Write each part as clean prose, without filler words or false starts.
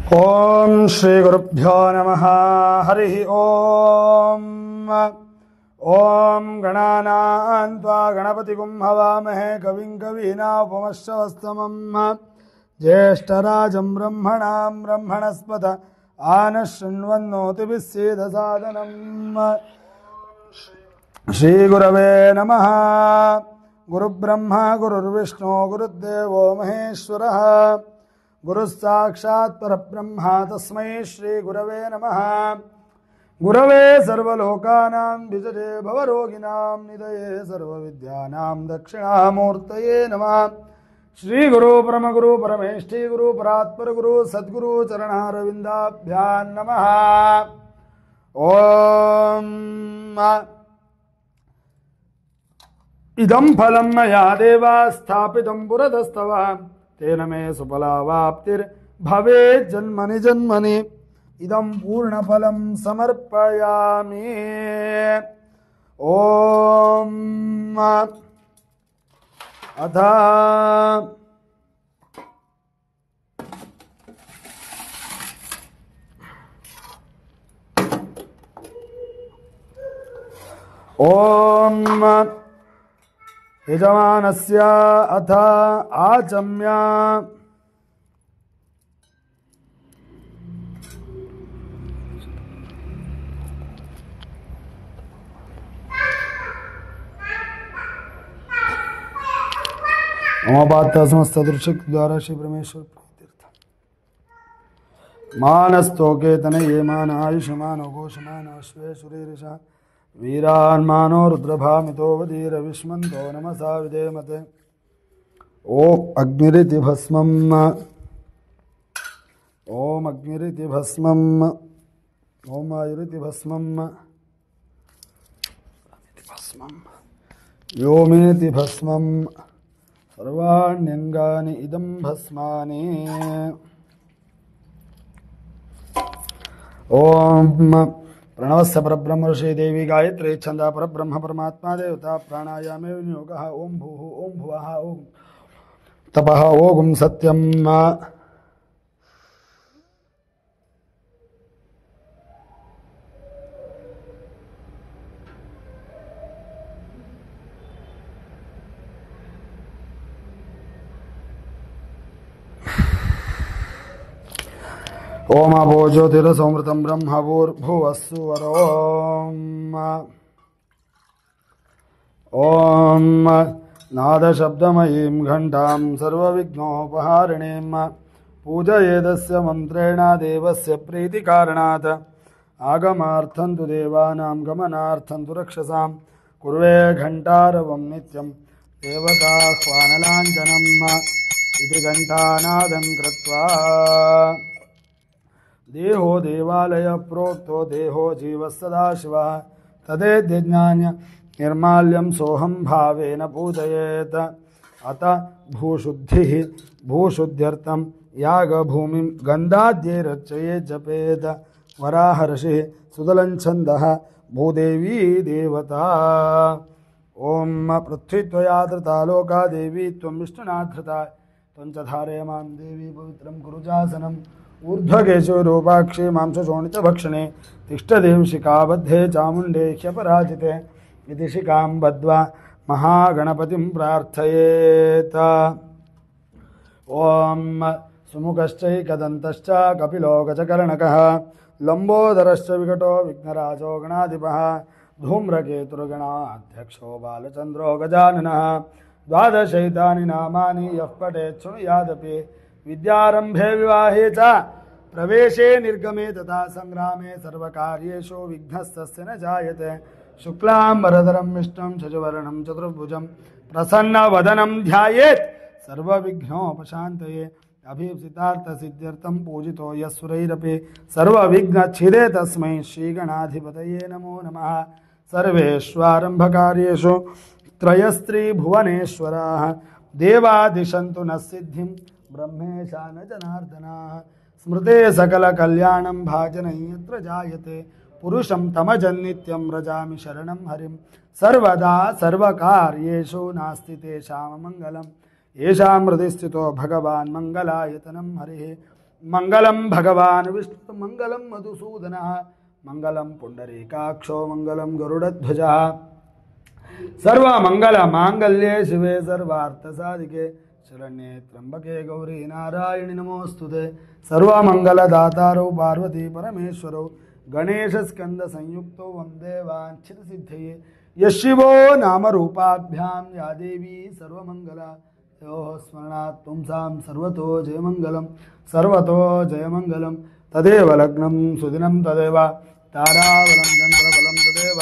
ओम श्री गुरुभ्यो नमः। हरि ओम। ओम गणानां त्वा गणपतिगुं हवामहे कविं कवीनामुपमश्रवस्तमम् ज्येष्ठराजं ब्रह्मणां ब्रह्मणस्पत आनशृण्वन्नोतिभिः सीदसादनम्। श्रीगुरवे नमः। गुरुब्रह्मा गुरुर्विष्णु गुरुर्देवो महेश्वरः गुरुः साक्षात् परब्रह्म तस्मै श्री गुरवे नमः। गुरवे सर्वलोकानां विजये भवरोगिणां निधये सर्वविद्यानां दक्षिणामूर्तये नमः। श्री गुरु परमगुरु परमेष्ठी गुरु परात्पर गुरु सद्गुरु चरणारविन्दाभ्यां नमः। ओम इदं फलं मया देवा स्थापितं पुरतस्तव तेन मे सुफलावाप्तिर्भवेत् जन्मनि जन्मनि इदं पूर्णफलं समर्पयामि। ओम अथ ओम यजमानस्य अथ आचम्य ममोपात्त समस्त दृश्यक द्वारा श्री परमेश्वर प्रीत्यर्थ मानस्तोके तनये मान आयुष्मान घोषमान अश्वे सुरेरिषा वीरान्मानो रुद्रभामितो वदीर विष्मन्तो नमसा विधेमते। ओम अग्निरिति भस्मम् ओम अग्निरिति भस्मम् ओम आयुरिति भस्मम् व्योमेति भस्मम् सर्वाण्यङ्गानि इदं भस्मानि। ओम प्रणवस्य परब्रह्म ऋषि देवी गायत्री छंदा परब्रह्म परमात्मा देवता प्राणायामे विनियोगः। ओम भूः ओम भुवः ओम तपः ओम सत्यम्। ओम अभो ज्योतिरसोमृतं ब्रह्मभूर्भुवस्सुवरोम। ओम नादशब्दमयीं घण्टां सर्वविघ्नोपहारिणीं पूजयेदस्य मन्त्रेण देवस्य प्रीतिकारणात् आगमार्थं तु देवानां गमनार्थं तु रक्षसां कुर्वे घण्टारवं नित्यं देवताह्वानलाञ्छनम् इति घण्टानादं कृत्वा देहो देवालय प्रोक्तो देहो जीवः सदाशिवः तदेद्यज्ञान्य निर्माल्यं सोऽहं भावेन पूजयेत्। अत भूशुद्धिः भूशुद्ध्यर्थं यागभूमिं गन्धाद्यैरर्चयेत् जपेत्। वराहर्षिः सुदलञ्छन्दः भूदेवी देवता। ओम पृथ्वी त्वया धृता लोका देवी त्वं विष्णुना धृता त्वं च धारय मां देवी पवित्रं कुरुजासनम्। ऊर्ध्वकेशो रूपाक्षे मांसशोणितभक्षणे तिष्ठदेव शिखाबद्धे चामुण्डे ह्यपराजिते इति शिखां बद्ध्वा महागणपतिं प्रार्थयेत्। ॐ सुमुखश्चैकदन्तश्च कपिलो गजकर्णकः लम्बोदरश्च विकटो विघ्नराजो गणाधिपः धूम्रकेतुर्गणाध्यक्षो बालचन्द्रो गजाननः। द्वादशैतानि नामानि यः पठेत् शृणुयादपि विद्यारंभे विवाहे च प्रवेशे निर्गमे तथा संग्रामे सर्वकार्येषु विघ्नस्तस्य न जायते। शुक्लांबरधरं विष्णुं शशिवर्णं चतुर्भुजं प्रसन्नवदनं ध्यायेत् सर्वविघ्नोपशान्तये। अभीप्सितार्थसिद्ध्यर्थं पूजितो यः सुरैरपि सर्वविघ्नच्छिदे तस्मै श्रीगणाधिपतये नमो नमः। सर्वेष्वारम्भकार्येषु त्रयस्त्रिभुवनेश्वराः देवादिशन्तु नः सिद्धिं ब्रह्मेशा न जनार्दनाः। स्मृते सकलकल्याणं भाजनं यत्र जायते पुरुषं तमजन्नित्यं व्रजामि शरणं हरिं। सर्वदा सर्वकार्येषु नास्ति तेषां मङ्गलम्। येषां हृदि स्थितो भगवान् मङ्गलायतनं हरिः मंगलम भगवान विष्णु मंगलम मधुसूदन मंगलम पुंडरीकाक्षो मंगलम गरुड़ध्वज सर्वमंगल मांगल्ये शिवे सर्वार्थ साधिके शरण्ये त्र्यंबके गौरी नारायणि नमोस्तुते सर्वमंगल दातारौ पार्वती परमेश्वरौ गणेश स्कंद संयुक्तौ वंदे वांछित सिद्धये यशिवो नाम रूपाभ्यां या देवी सर्वमंगला योः स्मरणात् पुंसां सर्वतो जयमंगलम तदेव लग्नं सुदिनं तदेव ताराबलं चंद्रबलं तदेव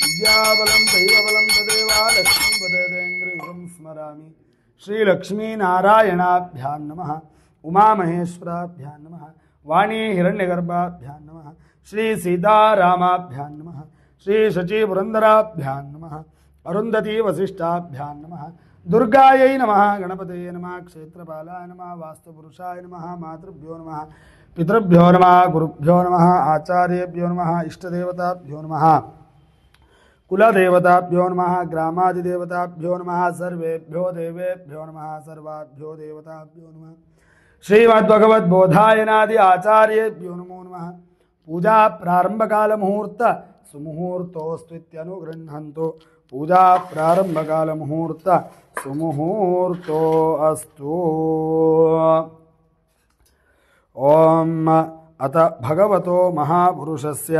विद्याबलं दैवबलं तदेव लक्ष्मीपदेन्द्रियं स्मरामि श्रीलक्ष्मीनारायणाभ्यां नमः उमामहेश्वराभ्यां नमः वाणी हिरण्यगर्भाभ्यां नमः श्री सीतारामाभ्यां नमः श्री शचीपुरन्दराभ्यां नमः अरुन्धती वसिष्ठाभ्यां नमः दुर्गायै नमः गणपतये नमः क्षेत्रपालाय नमः वास्तुपुरुषाय नमः मातृभ्यो नमः पितृभ्यो नमः गुरुभ्यो नमः आचार्येभ्यो नमः इष्टदेवताभ्यो नमः कुलदेवताभ्यो नमः ग्रामादिदेवताभ्यो नमः सर्वेभ्यो देवेभ्यो नमः सर्वाभ्यो देवताभ्यो नमः श्रीमद्भगवद्बोधायनादि आचार्येभ्यो नमो नमः पूजा प्रारंभकाल मुहूर्त सुमुहूर्तोस्त्वित्यनुगृह्णन्तु पूजा प्रारंभकाल मुहूर्त सुमुहूर्तो अस्तु ओम अत भगवतो महापुरुषस्य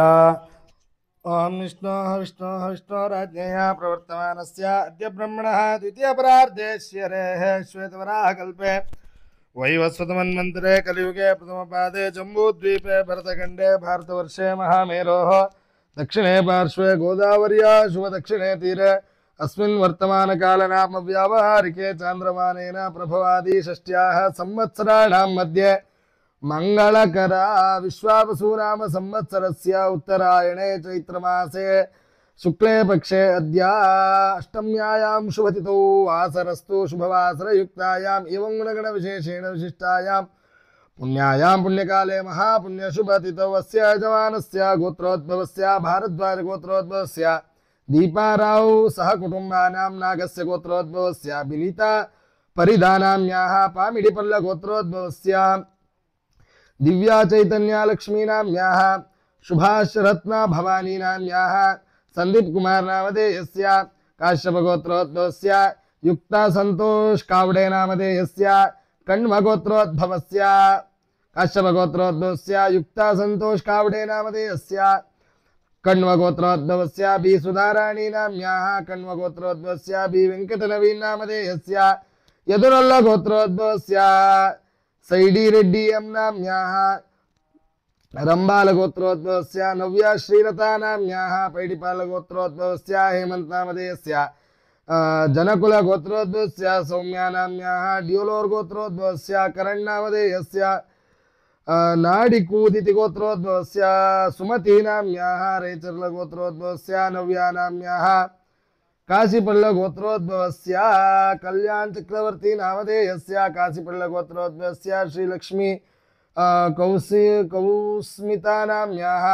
ओम विष्णोराज्ञया प्रवर्तमानस्य अद्य ब्रह्मणः द्वितीयपरार्धे श्यरेः श्वेतवराहकल्पे वैवस्वतमन्वन्तरे कलियुगे प्रथमपादे जम्बूद्वीपे भरतखण्डे भारतवर्षे महामेरोः दक्षिणे पार्श्वे गोदावर्या शुभदक्षिणे तीरे अस्मिन् वर्तमानकालनाम व्यावहारिके चान्द्रमानेन प्रभवादि षष्ट्याः संवत्सराणां मध्ये मंगलकरा विश्वावसुनाम संवत्सरस्य उत्तरायणे चैत्रमासे शुक्ले पक्षे अद्य अष्टम्यायां शुभतिथौ वासरस्तु शुभवासरयुक्तायाम् एवं गुणगणविशेषेण विशिष्टायां पुण्यायां पुण्यकाले महापुण्यशुभतिथौ अस्य यजमानस्य गोत्रोद्भवस्य भारद्वाजगोत्रोद्भवस्य दीपाराव सह कुटुम्बानां नागस्य गोत्रोद्भवस्य बिलिता परिधानाम्याः पामिडिपल्लगोत्रोद्भवस्य दिव्या चैतन्या लक्ष्मीनाम्याः सुभाष रत्ना भवानी नाम्याः संदीप कुमार नामधेयस्य काश्यपगोत्रोद्भवस्य युक्ता संतोष कावडे नामधेयस्य कण्वगोत्रोद्भवस्य काश्यपगोत्रोद्भवस्य युक्ता संतोष Kawade नामधेयस्य कण्वगोत्रोद्भवस्य B Sudharani नाम्याः कण्वगोत्रोद्भवस्य B वेंकटनवीन नामधेयस्य यदुरल्ल गोत्रोद्भवस्य सैडी Reddy M नाम्याः रंबालगोत्रोद्भवस्य नव्या श्रीलता नाम्याः पैडिपालगोत्रोद्भवस्य हेमंत नामधेयस्य जनकुल गोत्रोद्भवस्य सौम्या नाम्याः ड्यूलोर गोत्रोद्भवस्य करण नामधेयस्य नाडिकूदिति गोत्रोद्भवस्य सुमती नाम्याः रेचर्ल गोत्रोद्भवस्य नव्या नाम्याः काशीपल्ल गोत्रोद्भवस्य कल्याण चक्रवर्ती नामधेयस्य काशीपल्ल गोत्रोद्भवस्य श्रीलक्ष्मी कौस्मिता नाम्याः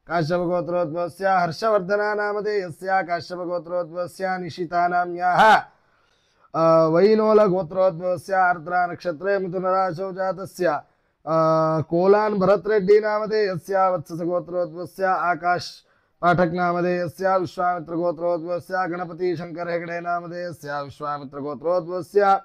काश्यपगोत्रोद्भवस्य हर्षवर्धना नामधेयस्य काश्यपगोत्रोद्भवस्य निशिता नाम्याः वैनोल गोत्रोद्भवस्य आर्द्रा नक्षत्रे मिथुनराशौ जातस्य कोलान भरत रेड्डी नामधेयस्य वत्सस गोत्रोद्भवस्य आकाश पाठक नामधेयस्य विश्वामित्र गोत्रोद्भवस्य गणपति शंकर हेगड़े नामधेयस्य विश्वामित्र गोत्रोद्भवस्य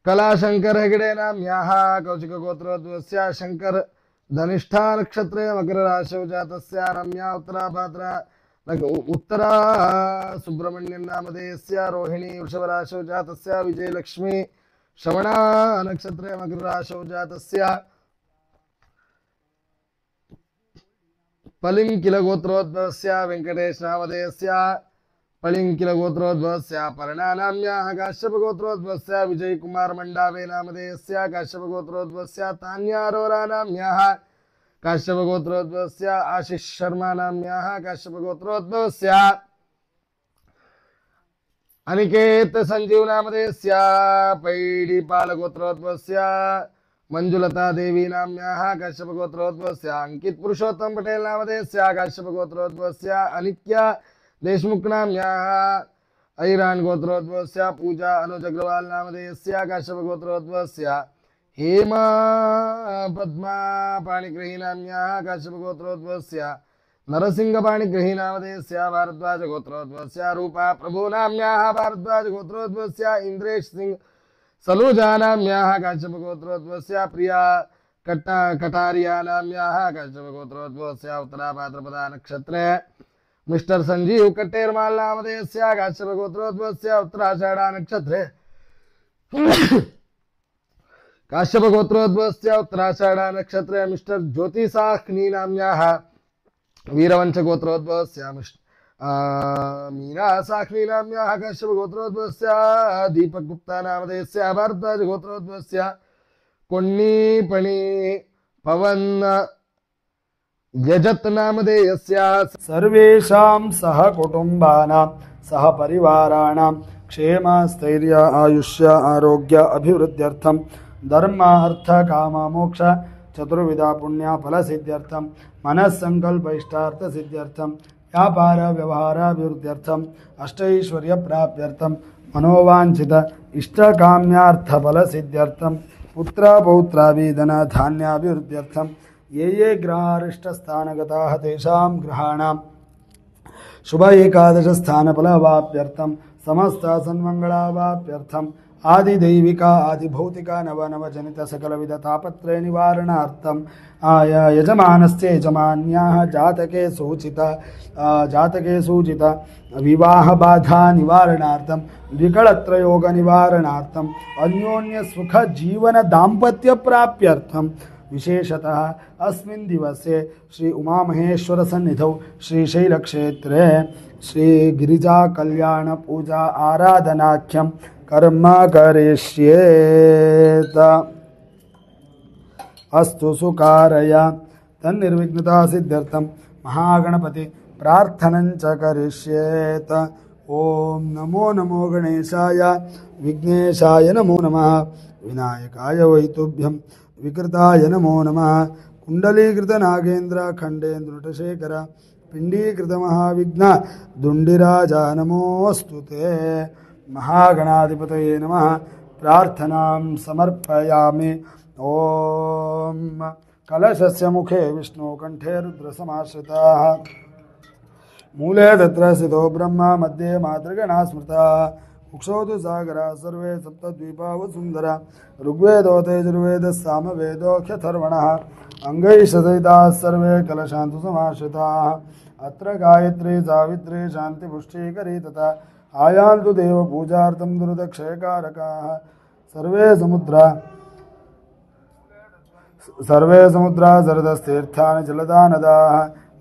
कलाशंकर हेगड़े नाम्याः कौशिक गोत्रोद्भवस्य शंकर धनिष्ठा नक्षत्रे मकर राशौ जातस्य रम्या उत्तराभाद्रा उत्तरा सुब्रह्मण्यन नामधेयस्य रोहिणी वृषभ राशौ जातस्य विजयलक्ष्मी श्रवणा नक्षत्रे मकर राशौ जातस्य पलिंकिल गोत्रोद्भवस्य वेंकटेश नामधेयस्य पलिंकिल गोत्रोद्भवस्य पर्णा नाम्याः काश्यप गोत्रोद्भवस्य विजय कुमार मंडावे नामधेयस्य काश्यप गोत्रोद्भवस्य तान्या अरोरा नाम्याः काश्यप गोत्रोद्भवस्य आशीष शर्मा नाम्याः काश्यप गोत्रोद्भवस्य अनिकेत संजीव नामधेयस्य पैडिपाल गोत्रोद्भवस्य मंजुलता देवी नाम्याः काश्यप गोत्रोद्भवस्य अंकित पुरुषोत्तम पटेल नामधेयस्य काश्यप गोत्रोद्भवस्य अनित्या देशमुख नाम्याः ऐरान गोत्रोद्भवस्य पूजा अनुज अग्रवाल नामधेयस्य काश्यप गोत्रोद्भवस्य हेमा पद्मा पाणिग्रहीनाम्याः काश्यपगोत्रोद्भवस्य नरसिंहपाणिग्रहीनामधेयस्य भारद्वाजगोत्रोद्भवस्य रूपा प्रभुनाम्याः भारद्वाजगोत्रोद्भवस्य इन्द्रेश सिंह सलूजानाम्याः काश्यपगोत्रोद्भवस्य प्रिया कटारियानाम्याः काश्यपगोत्रोद्भवस्य उत्तराभाद्रपदा नक्षत्रे मिस्टर संजीव कट्टेरमाल नामधेयस्य काश्यपगोत्रोद्भवस्य उत्तराषाढा नक्षत्रे काश्यपगोत्रोद्भवस्य उत्तराषाढा नक्षत्रे मिस्टर ज्योतिषाख्नी नाम्याः वीरवंशगोत्रोद्भवस्य मीना साख्नी नाम्याः काश्यपगोत्रोद्भवस्य दीपकगुप्ता नामधेयस्य भारद्वाजगोत्रोद्भवस्य कोन्नीपणि पवन यजत नामधेयस्य सर्वेषां सह कुटुम्बानां सह परिवाराणां क्षेम स्थैर्य आयुष्य आरोग्य अभिवृद्ध्यर्थं धर्म अर्थ काम मोक्ष चतुर्विधा पुण्य फल सिद्ध्यर्थं मनस्संकल्प इष्टार्थ सिद्ध्यर्थं व्यापार व्यवहार अभिवृद्ध्यर्थं अष्टैश्वर्य प्राप्त्यर्थं मनोवांछित इष्टकाम्यार्थ फल सिद्ध्यर्थं पुत्र पौत्रादि धन धान्याभिवृद्ध्यर्थं ये ग्रहारिष्टस्थानगताः तेषां ग्रहाणां शुभ एकादश स्थानफलवाप्यर्थं समस्त सन्मंगलावाप्यर्थं आदिदैविका आदिभौतिका नवनवजनित सकलविध तापत्रय निवारणार्थं यजमानस्य यजमान्याः जातके सूचित विवाह बाधा निवारणार्थं द्विकलत्रयोग निवारणार्थं अन्योन्य सुख जीवन दाम्पत्य प्राप्त्यर्थं विशेषतः अस्मिन् दिवसे श्री उमामहेश्वर सन्निधौ श्रीशैलक्षेत्रे श्री गिरिजा कल्याण पूजा आराधनाख्यं कर्म करिष्येत। अस्तु सुकारया तन्निर्विघ्नता सिद्ध्यर्थं महागणपति प्रार्थनं च करिष्येत। ओम नमो नमो गणेशाय विघ्नेशाय नमो नमः विनायकाय वैतुभ्यं विकृताय नमो नमः कुंडलीकृत नागेन्द्र खंडेन्द्रुटशेखर पिंडीकृत महाविघ्न दुंडिराजा नमोऽस्तु ते। महागणाधिपतये नमः। प्रार्थनां समर्पयामि। ओम कलशस्य मुखे विष्णु कंठे रुद्रसमाश्रिताः मूले तत्र स्थितो ब्रह्मा मध्ये मातृगणा स्मृता कुक्षोतु सागरा सर्वे सप्तद्वीपा वसुन्धरा ऋग्वेदोते यजुर्वेदः सामवेदोऽख्यथर्वणः अङ्गैश्सहिताः सर्वे कलशान्तु समाश्रिताः अत्र गायत्री सावित्री शान्तिपुष्टिकरी तथा आयान्तु देवपूजार्थं दुर्दक्षयकारकाः सर्वे समुद्रा सरदस्तीर्थानि जलदा नदाः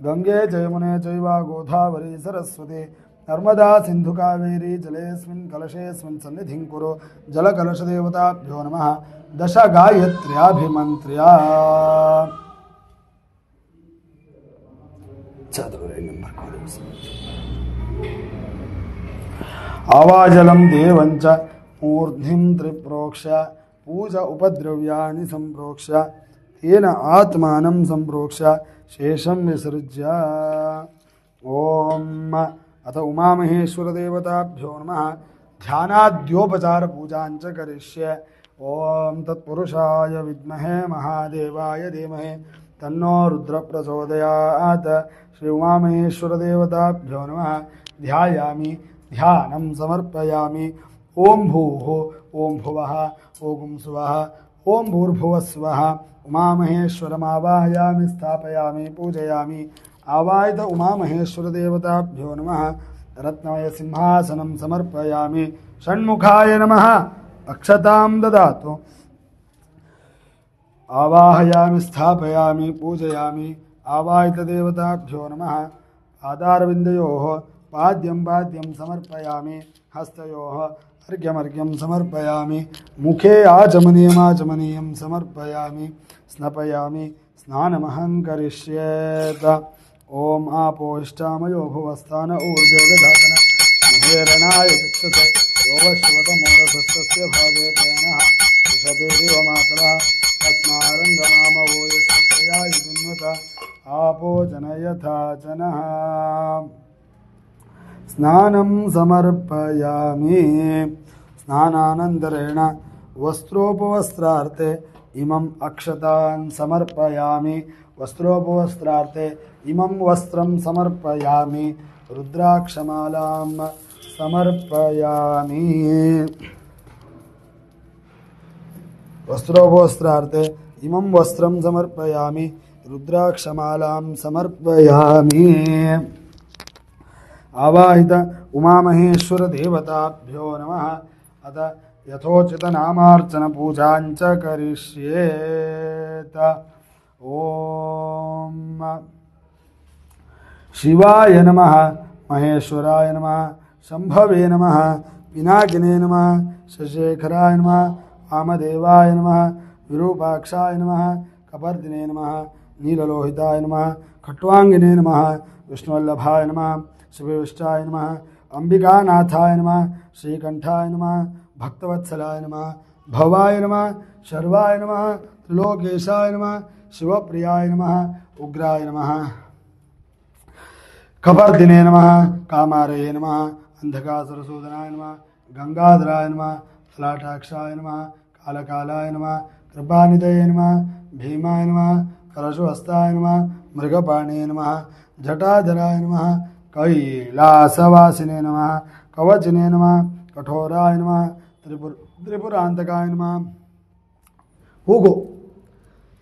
गंगे च यमुने चैव गोदावरी सरस्वती नर्मदा सिंधु कावेरी जलेऽस्मिन् कलशेऽस्मिन् सन्निधिं कुरु। जलकलशदेवताभ्यो नमः। दश गायत्र्याभिमन्त्र्या आवाजलं देवञ्च मूर्ध्निं त्रिप्रोक्ष्य पूज उपद्रव्याणि सम्प्रोक्ष्य तेन आत्मानं सम्प्रोक्ष्य शेषं विसृज्य। ओम अथ उमामहेश्वरदेवताभ्यो नमः। ध्यानाद्योपचार पूजाञ्च करिष्ये। ओम तत्पुरुषाय विद्महे महादेवाय धीमहि तन्नो रुद्र प्रचोदयात्। श्री उमामहेश्वरदेवताभ्यो नमः। ध्यायामि ध्यानं समर्पयामि। ओम भूः ओम भुवः ओम सुवः ओम भूर्भुवः स्वः उमामहेश्वरमावाहयामि स्थापयामि पूजयामि। आवाहित उमामहेश्वरदेवताभ्यो नमः। रत्नमय सिंहासनं समर्पयामि। षण्मुखाय नमः। अक्षतां ददातु। आवाहयामि स्थापयामि पूजयामि। आवाहित देवताभ्यो नमः। पादारविन्दयोः पाद्यं पाद्यं समर्पयामि। हस्तयोः अर्घ्यमर्घ्यं समर्पयामि। मुखे आचमनीयमाचमनीयं समर्पयामि। स्नपयामि स्नानमहं करिष्येत। ओम आपोष्टामयो भुवस्थान ऊर्जेदधातन महेरणाय दिक्षते योगश्वतमोरसस्य भागे तेनः वृषभे दिवमातरः तस्मारङ्गमामवो यस्तया युन्वत आपो जनयथा जनः। स्नानं समर्पयामि। स्नानानन्तरेण वस्त्रोपवस्त्रार्थे इमम् अक्षतान् समर्पयामि वस्त्रोपवस्त्रार्थे इमं वस्त्रं समर्पयामि रुद्राक्षमालां समर्पयामि वस्त्रोपवस्त्रार्थे इमं वस्त्रं समर्पयामि रुद्राक्षमालां समर्पयामि आवाहित उमामहेश्वर देवताभ्यो नमः अथ यथोचित नामार्चन पूजाञ्च करिष्येत ओम शिवाय नमः महेश्वराय नमः शंभवे नमः पिनाकिने नमः शशेखराय नमः वामदेवाय नमः विरूपाक्षाय नमः कपर्दिने नमः नीललोहिताय नमः खट्वांगिने नमः विष्णुवल्लभाय नमः शिवविष्टाय नमः अंबिकानाथाय नमः श्रीकंठाय नमः भक्तवत्सलाय नमः भवाय नमः शर्वाय नमः त्रिलोकेशाय नमः शिवप्रियाय नमः उग्राय नमः कपर्दिने नमः कामारये नमः अंधकासुरसूदनाय नमः गंगाधराय नमः ललाटाक्षाय नमः कालकालाय नमः कृपानिधये नमः भीमाय नमः परशुहस्ताय नमः मृगपाणे नमः जटाधराय नमः कैलासवासिने नमः कवचने नमः कठोराय नमः त्रिपुरांतकाय नमः हूगो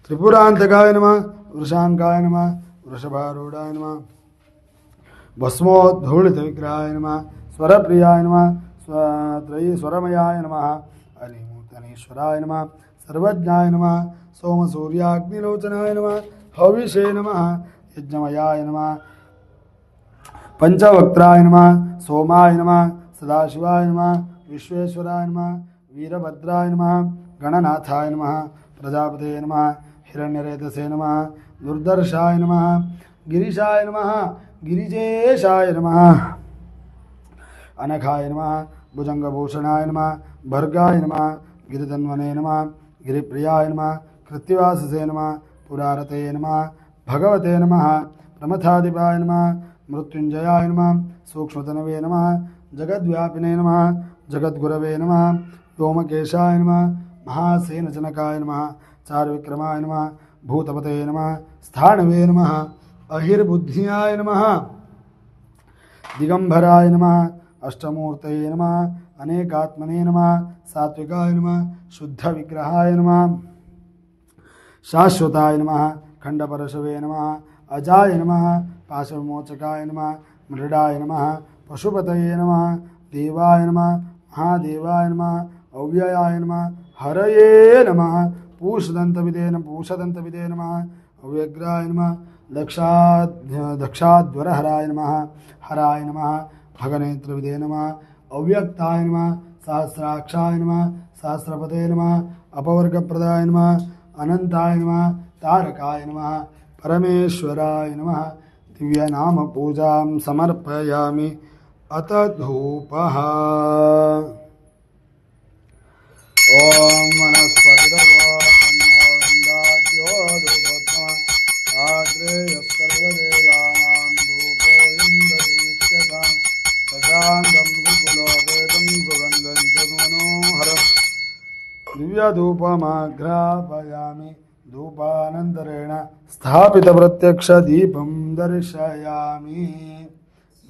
त्रिपुरांतकाय नमः वृषांकाय नमः वृषभारूढ़ाय नमः भस्मोद्धूलित विग्रहाय नमः स्वरप्रियाय नमः स्वरमयाय नमः अनिमूतनेश्वराय नमः सर्वज्ञाय नमः सोमसूर्याग्निलोचनाय नमः हविषे नमः यज्ञमयाय नमः पंचवक्त्राय नमः सोमाय नमः सदाशिवाय नमः विश्वेश्वराय नमः वीरभद्राय नमः गणनाथाय नमः प्रजापते नमः हिरण्यरेतसे नमः दुर्दर्शाय नमः गिरीशाय नमः गिरिजेशाय नमः अनघाय नमः भुजंगभूषणाय नमः भर्गाय नमः गिरिधन्वने नमः गिरिप्रियाय नमः कृत्तिवाससे नमः पुरारते नमः भगवते नमः प्रमथाधिपाय नमः मृत्युंजयाय नमः सूक्ष्मतनवे नमः जगद्व्यापिने नमः जगद्गुरवे नमः व्योमकेशाय नमः महासेनजनकाय नमः चारुविक्रमाय नमः भूतपते नमः स्थाणवे नमः अहिर्बुद्धियाय नमः दिगंबराय नमः अष्टमूर्तये नमः अनेकात्मने नमः सात्विकाय नमः शुद्धविग्रहाय नमः शाश्वताय नमः खंडपरशवे नमः अजाय नमः पाशविमोचकाय नमः मृडाय नमः पशुपतये नमः देवाय नमः महादेवाय नमः अव्ययाय नमः हरये नमः पूषदन्तविदे नमः अव्यग्राय नमः दक्षाध्वरहराय नमः हराय नमः भगनेत्रविदे नमः अव्यक्ताय नमः सहस्राक्षाय नमः सहस्रपते नमः अपवर्गप्रदाय नमः अनंताय नमः तारकाय नमः परमेश्वराय नमः दिव्यनाम पूजां समर्पयामि अत धूपः ओम दिव्यधूपमाघ्रापयामि धूपानन्तरेण स्थापितप्रत्यक्षदीपं दर्शयामि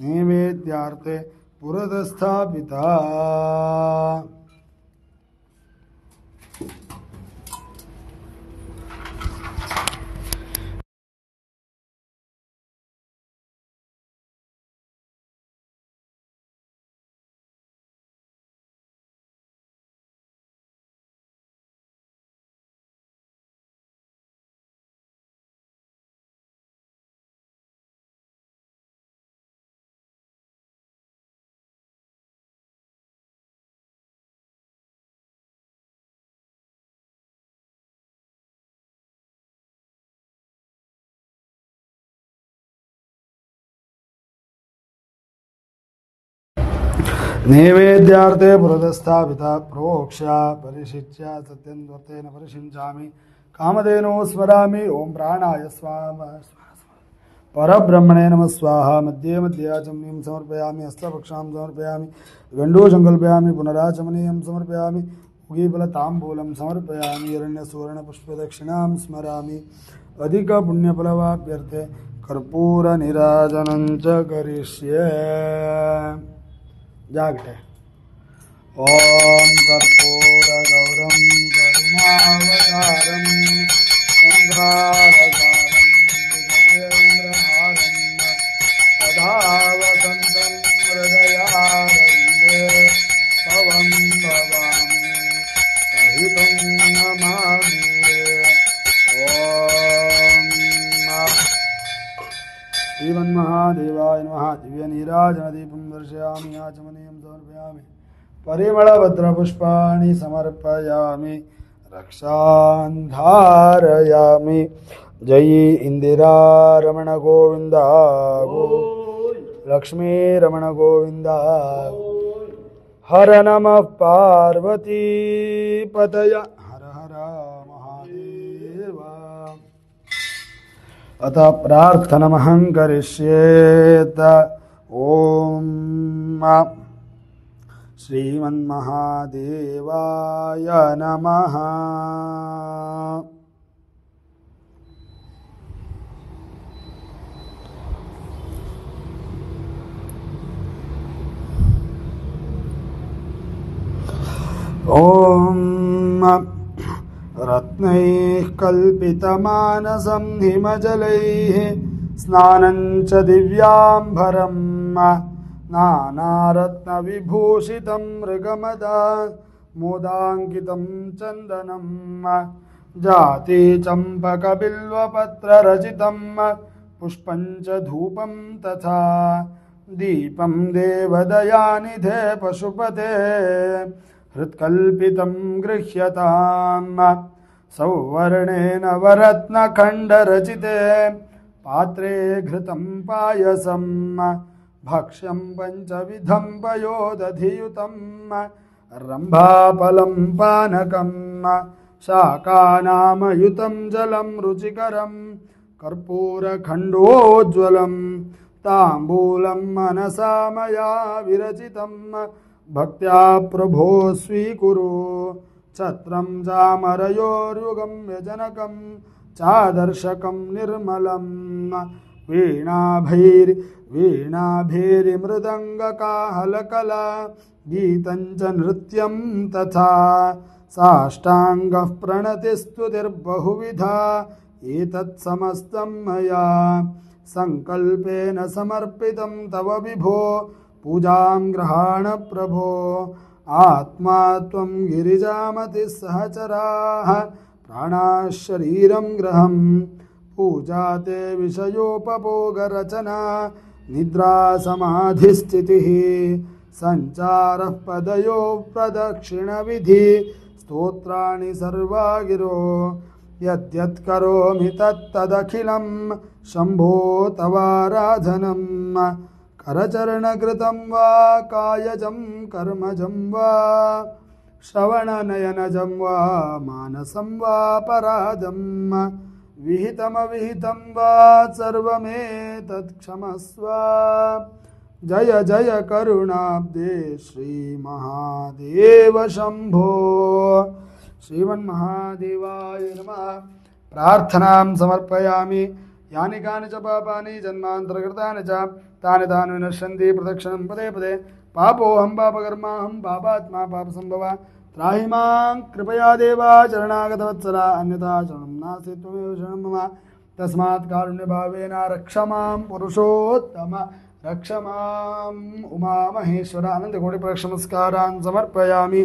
नैवेद्यार्थे पुरतस्थापिता नैवेद्यार्थे पुरतस्थापिता प्रोक्ष्य परिशिच्य सत्यन्वर्तेन परिशिञ्चामि कामधेनो स्मरामि ओम प्राणाय स्वाहा परब्रह्मणे नमः स्वाहा मध्ये मध्ये आचमनीयं समर्पयामि हस्तपक्षां समर्पयामि गण्डो संकल्पयामि पुनराचमनीयं समर्पयामि पुगीफलताम्बूलं समर्पयामि हिरण्यसुवर्णपुष्पदक्षिणां स्मरामि अधिकपुण्यफलवाप्यर्थे कर्पूरनीराजनं च करिष्ये जागटे ॐ कर्पूरगौरं करुणावतारं संसारसारं भुजगेन्द्रहारं सदा वसन्तं हृदयारविन्दे पवं भवामि सहितं नमामि श्रीमन्महादेवाय नमः दिव्यनीराजनदीपं दर्शयामि आचमनीयं समर्पयामि परिमलभद्रपुष्पाणि समर्पयामि रक्षां धारयामि जयी इंदिरा रमण गोविंद लक्ष्मी रमण गोविंद हर नमः पार्वती पतय हर हर महादेव अत प्रार्थनमहं करिष्येत ओम श्रीमन्महादेवाय नमः। ओम रत्नैः कल्पितमानसं हिमजलैः स्नानं च दिव्याम्बरं नानारत्नविभूषितं मृगमदा मोदाङ्कितं चन्दनं जातिचम्पकबिल्वपत्ररचितं पुष्पं च धूपं तथा दीपं देवदयानिधे पशुपते हृत्कल्पितं गृह्यताम् सौवर्णेन वरत्नखण्डरचिते पात्रे घृतं पायसं भक्ष्यं पञ्चविधं पयोदधियुतं रम्भाफलं पानकं शाकानामयुतं जलं रुचिकरं कर्पूरखण्डोज्ज्वलं ताम्बूलं मनसा मया विरचितं भक्त्या प्रभो स्वीकुरु छत्रं चामरयोर्युगं व्यजनकं चादर्शकं निर्मलं वीणाभैर्मृदङ्गकाहलकला गीतं च नृत्यं तथा साष्टाङ्गः प्रणतिस्तुतिर्बहुविधा एतत् समस्तं मया संकल्पेन समर्पितं तव विभो पूजां गृहाण प्रभो आत्मा त्वं गिरिजामतिः सहचराः प्राणाः शरीरं गृहं पूजा ते विषयोपभोगरचना निद्रा समाधिस्थितिः संचारः पदयो प्रदक्षिणविधि स्तोत्राणि सर्वा गिरो यद्यत् करोमि तत्तदखिलं शम्भो तवाराधनम् करचरणकृतं वा कायजं कर्मजं वा श्रवणनयनजं वा मानसं वा परादं विहितमविहितं वा सर्वमेतत् क्षमस्व जय जय करुणाब्दे श्रीमहादेव शम्भो। श्रीमन्महादेवाय नमः। प्रार्थनां समर्पयामि यानि कानि च पापानि जन्मान्तरकृतानि च तानि तानि विनश्यन्ति प्रदक्षिणं पदे पदे पापोऽहं पापकर्माहं पापात्मा पापसम्भवा त्राहि मां कृपया देवा शरणागतवत्सला अन्यथा शरणं नास्ति त्वमेव शरणं मम तस्मात् कारुण्यभावेन रक्ष मां पुरुषोत्तम रक्ष मां उमामहेश्वर अनन्तकोटिप्रदक्षिणनमस्कारान् समर्पयामि।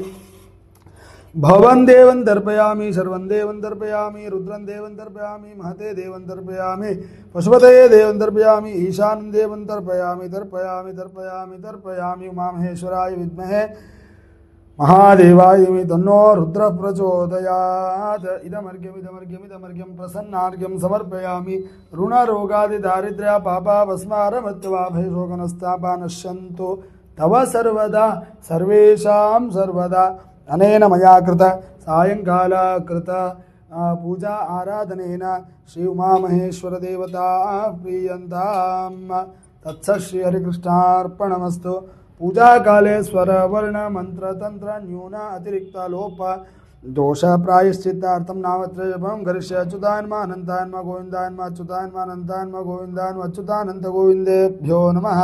भवन देवं दर्पयामि सर्वं देवं दर्पयामि रुद्रं देवं दर्पयामि महते देवं दर्पयामि पशुपतये देवं दर्पयामि ईशानं देवं दर्पयामि दर्पयामि दर्पयामि दर्पयामि उमामहेश्वराय विद्महे महादेवाय धीमहि तन्नो रुद्रः प्रचोदयात्। इदमर्घ्यं प्रसन्नार्घ्यं समर्पयामि ऋणरोगादिदारिद्र्य पापापस्मारमृत्युवाभयशोकनस्तापा नश्यन्तु तव सर्वदा सर्वेषां सर्वदा। अनेन मया कृत सायंकाल कृत पूजा आराधनेन श्री उमामहेश्वर देवता प्रीयन्ताम्। तत्सत् श्री हरिकृष्णार्पणमस्तु। पूजाकाले स्वरवर्णमन्त्रतन्त्र न्यून अतिरिक्तलोप दोषप्रायश्चित्तार्थं नामत्रय जपं करिष्ये अच्युतान्मा अनन्तान्मा गोविन्दान्मा अच्युतान्मा अनन्तान्मा गोविन्दान्मा अच्युतानन्त गोविन्देभ्यो नमः।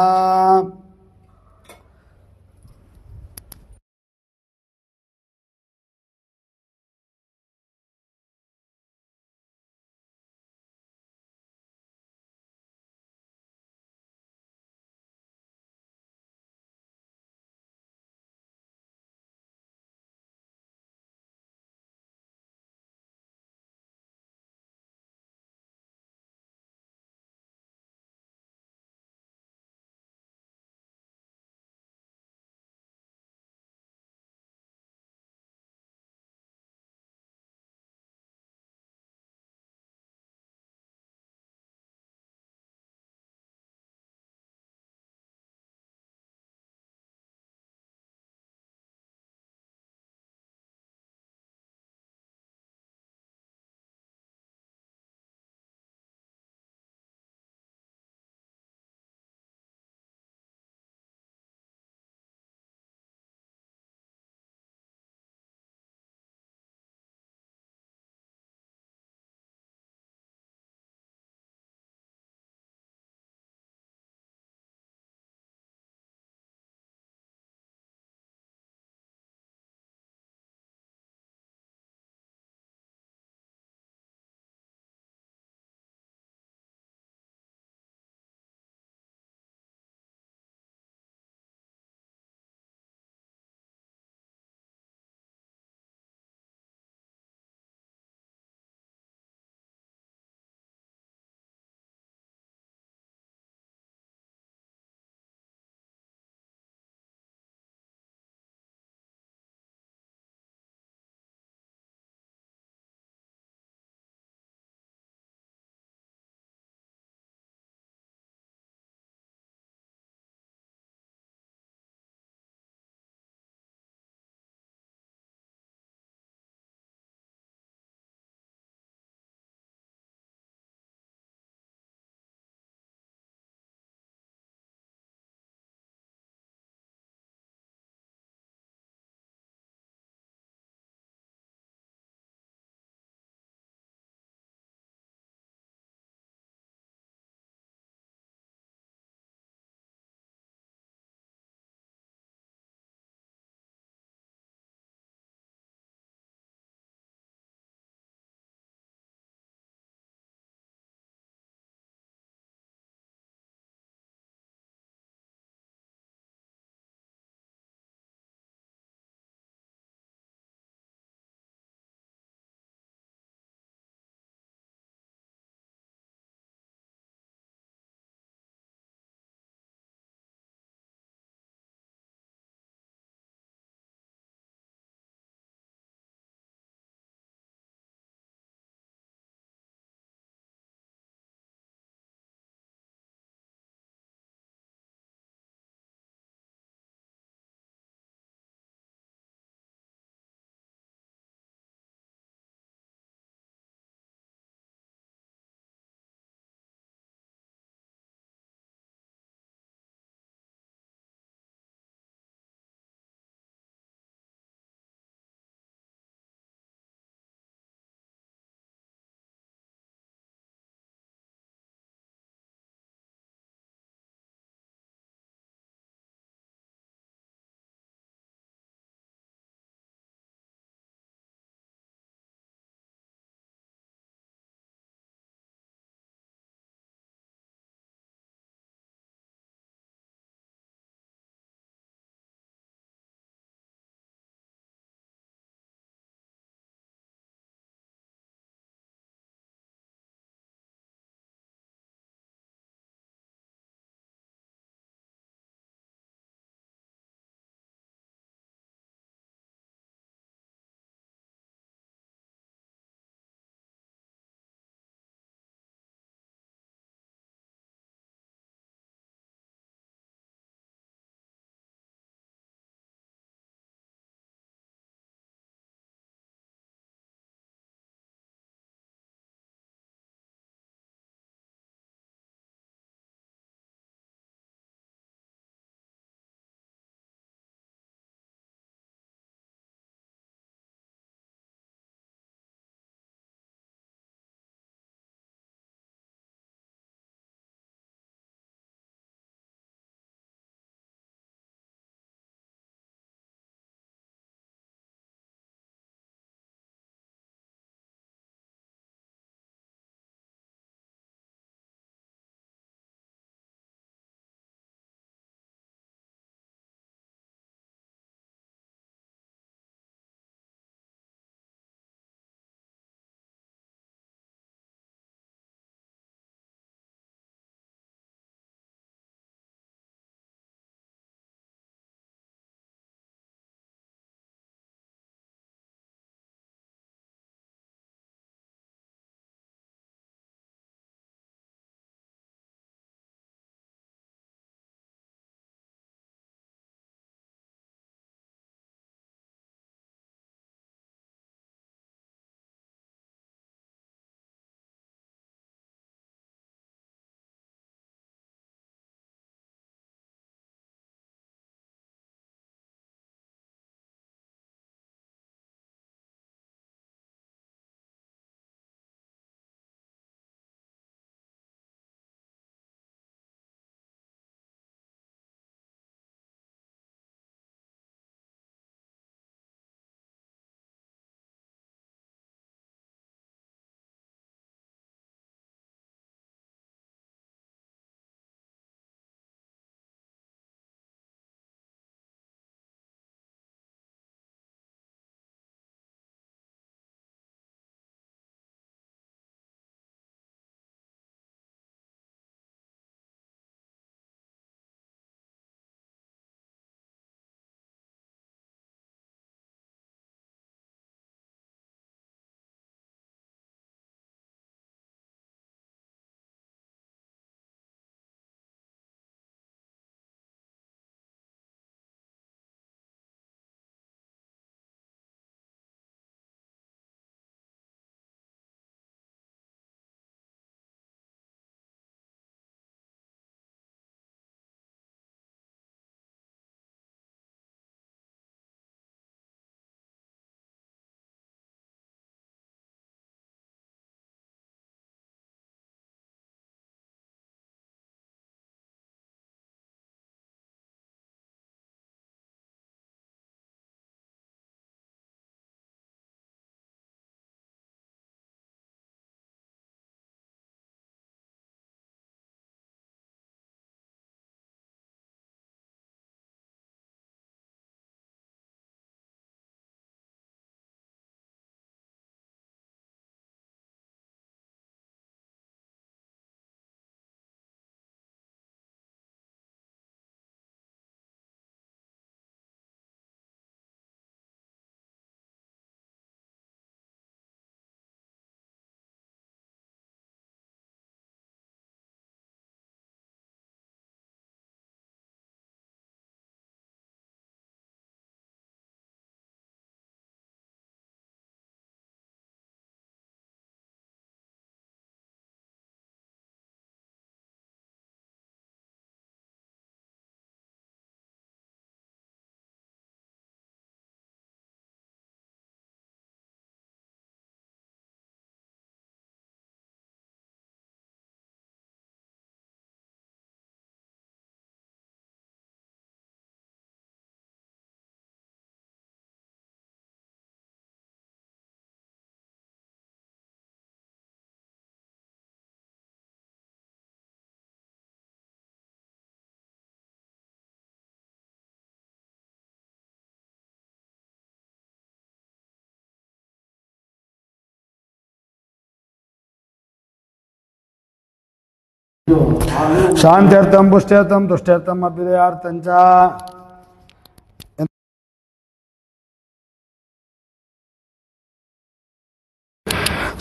ಶಾಂತ್ಯರ್ಥಂ ಪುಷ್ಟ್ಯರ್ಥಂ ತುಷ್ಟ್ಯರ್ಥಂ ಅಭ್ಯುದಯಾರ್ಥಂ ಚ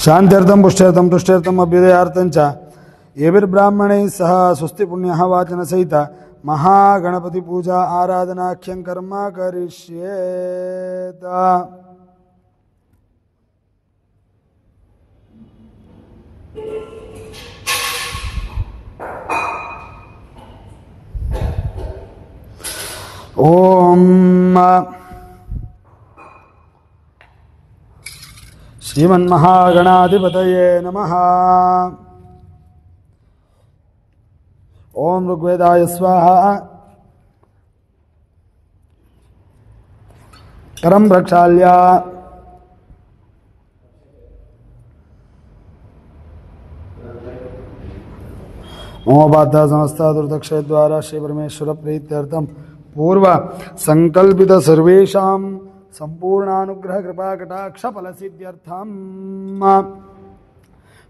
ಶಾಂತ್ಯರ್ಥಂ ಪುಷ್ಟ್ಯರ್ಥಂ ತುಷ್ಟ್ಯರ್ಥಂ ಅಭ್ಯುದಯಾರ್ಥಂ ಚ ಏಭಿರ್ಬ್ರಾಹ್ಮಣೈಃ ಸಹ ಸ್ವಸ್ತಿ ಪುಣ್ಯಃ ವಾಚನ ಸಹಿತ ಮಹಾಗಣಪತಿ ಪೂಜಾ ಆರಾಧನಾಖ್ಯಂ ಕರ್ಮ ಕರಿಷ್ಯೇತ. ಓಂ ಶ್ರೀಮನ್ಮಹಾಗಣಾಧಿಪತಯೇ ನಮಃ. ಓಂ ಋಗ್ವೇದಾಯ ಸ್ವಾಹ. ಕರಂ ಪ್ರಕ್ಷಾಲ್ಯ ಮಮೋಪಾತ ಸಮಸ್ತ ದುರ್ದಕ್ಷಯದ್ವಾರ ಶ್ರೀ ಪರಮೇಶ್ವರ ಪ್ರೀತ್ಯರ್ಥಂ ಪೂರ್ವ ಸಂಕಲ್ಪಿತ ಸರ್ವೇಷಾಂ ಸಂಪೂರ್ಣಾನುಗ್ರಹ ಕೃಪಾ ಕಟಾಕ್ಷ ಫಲಸಿದ್ಧ್ಯರ್ಥಂ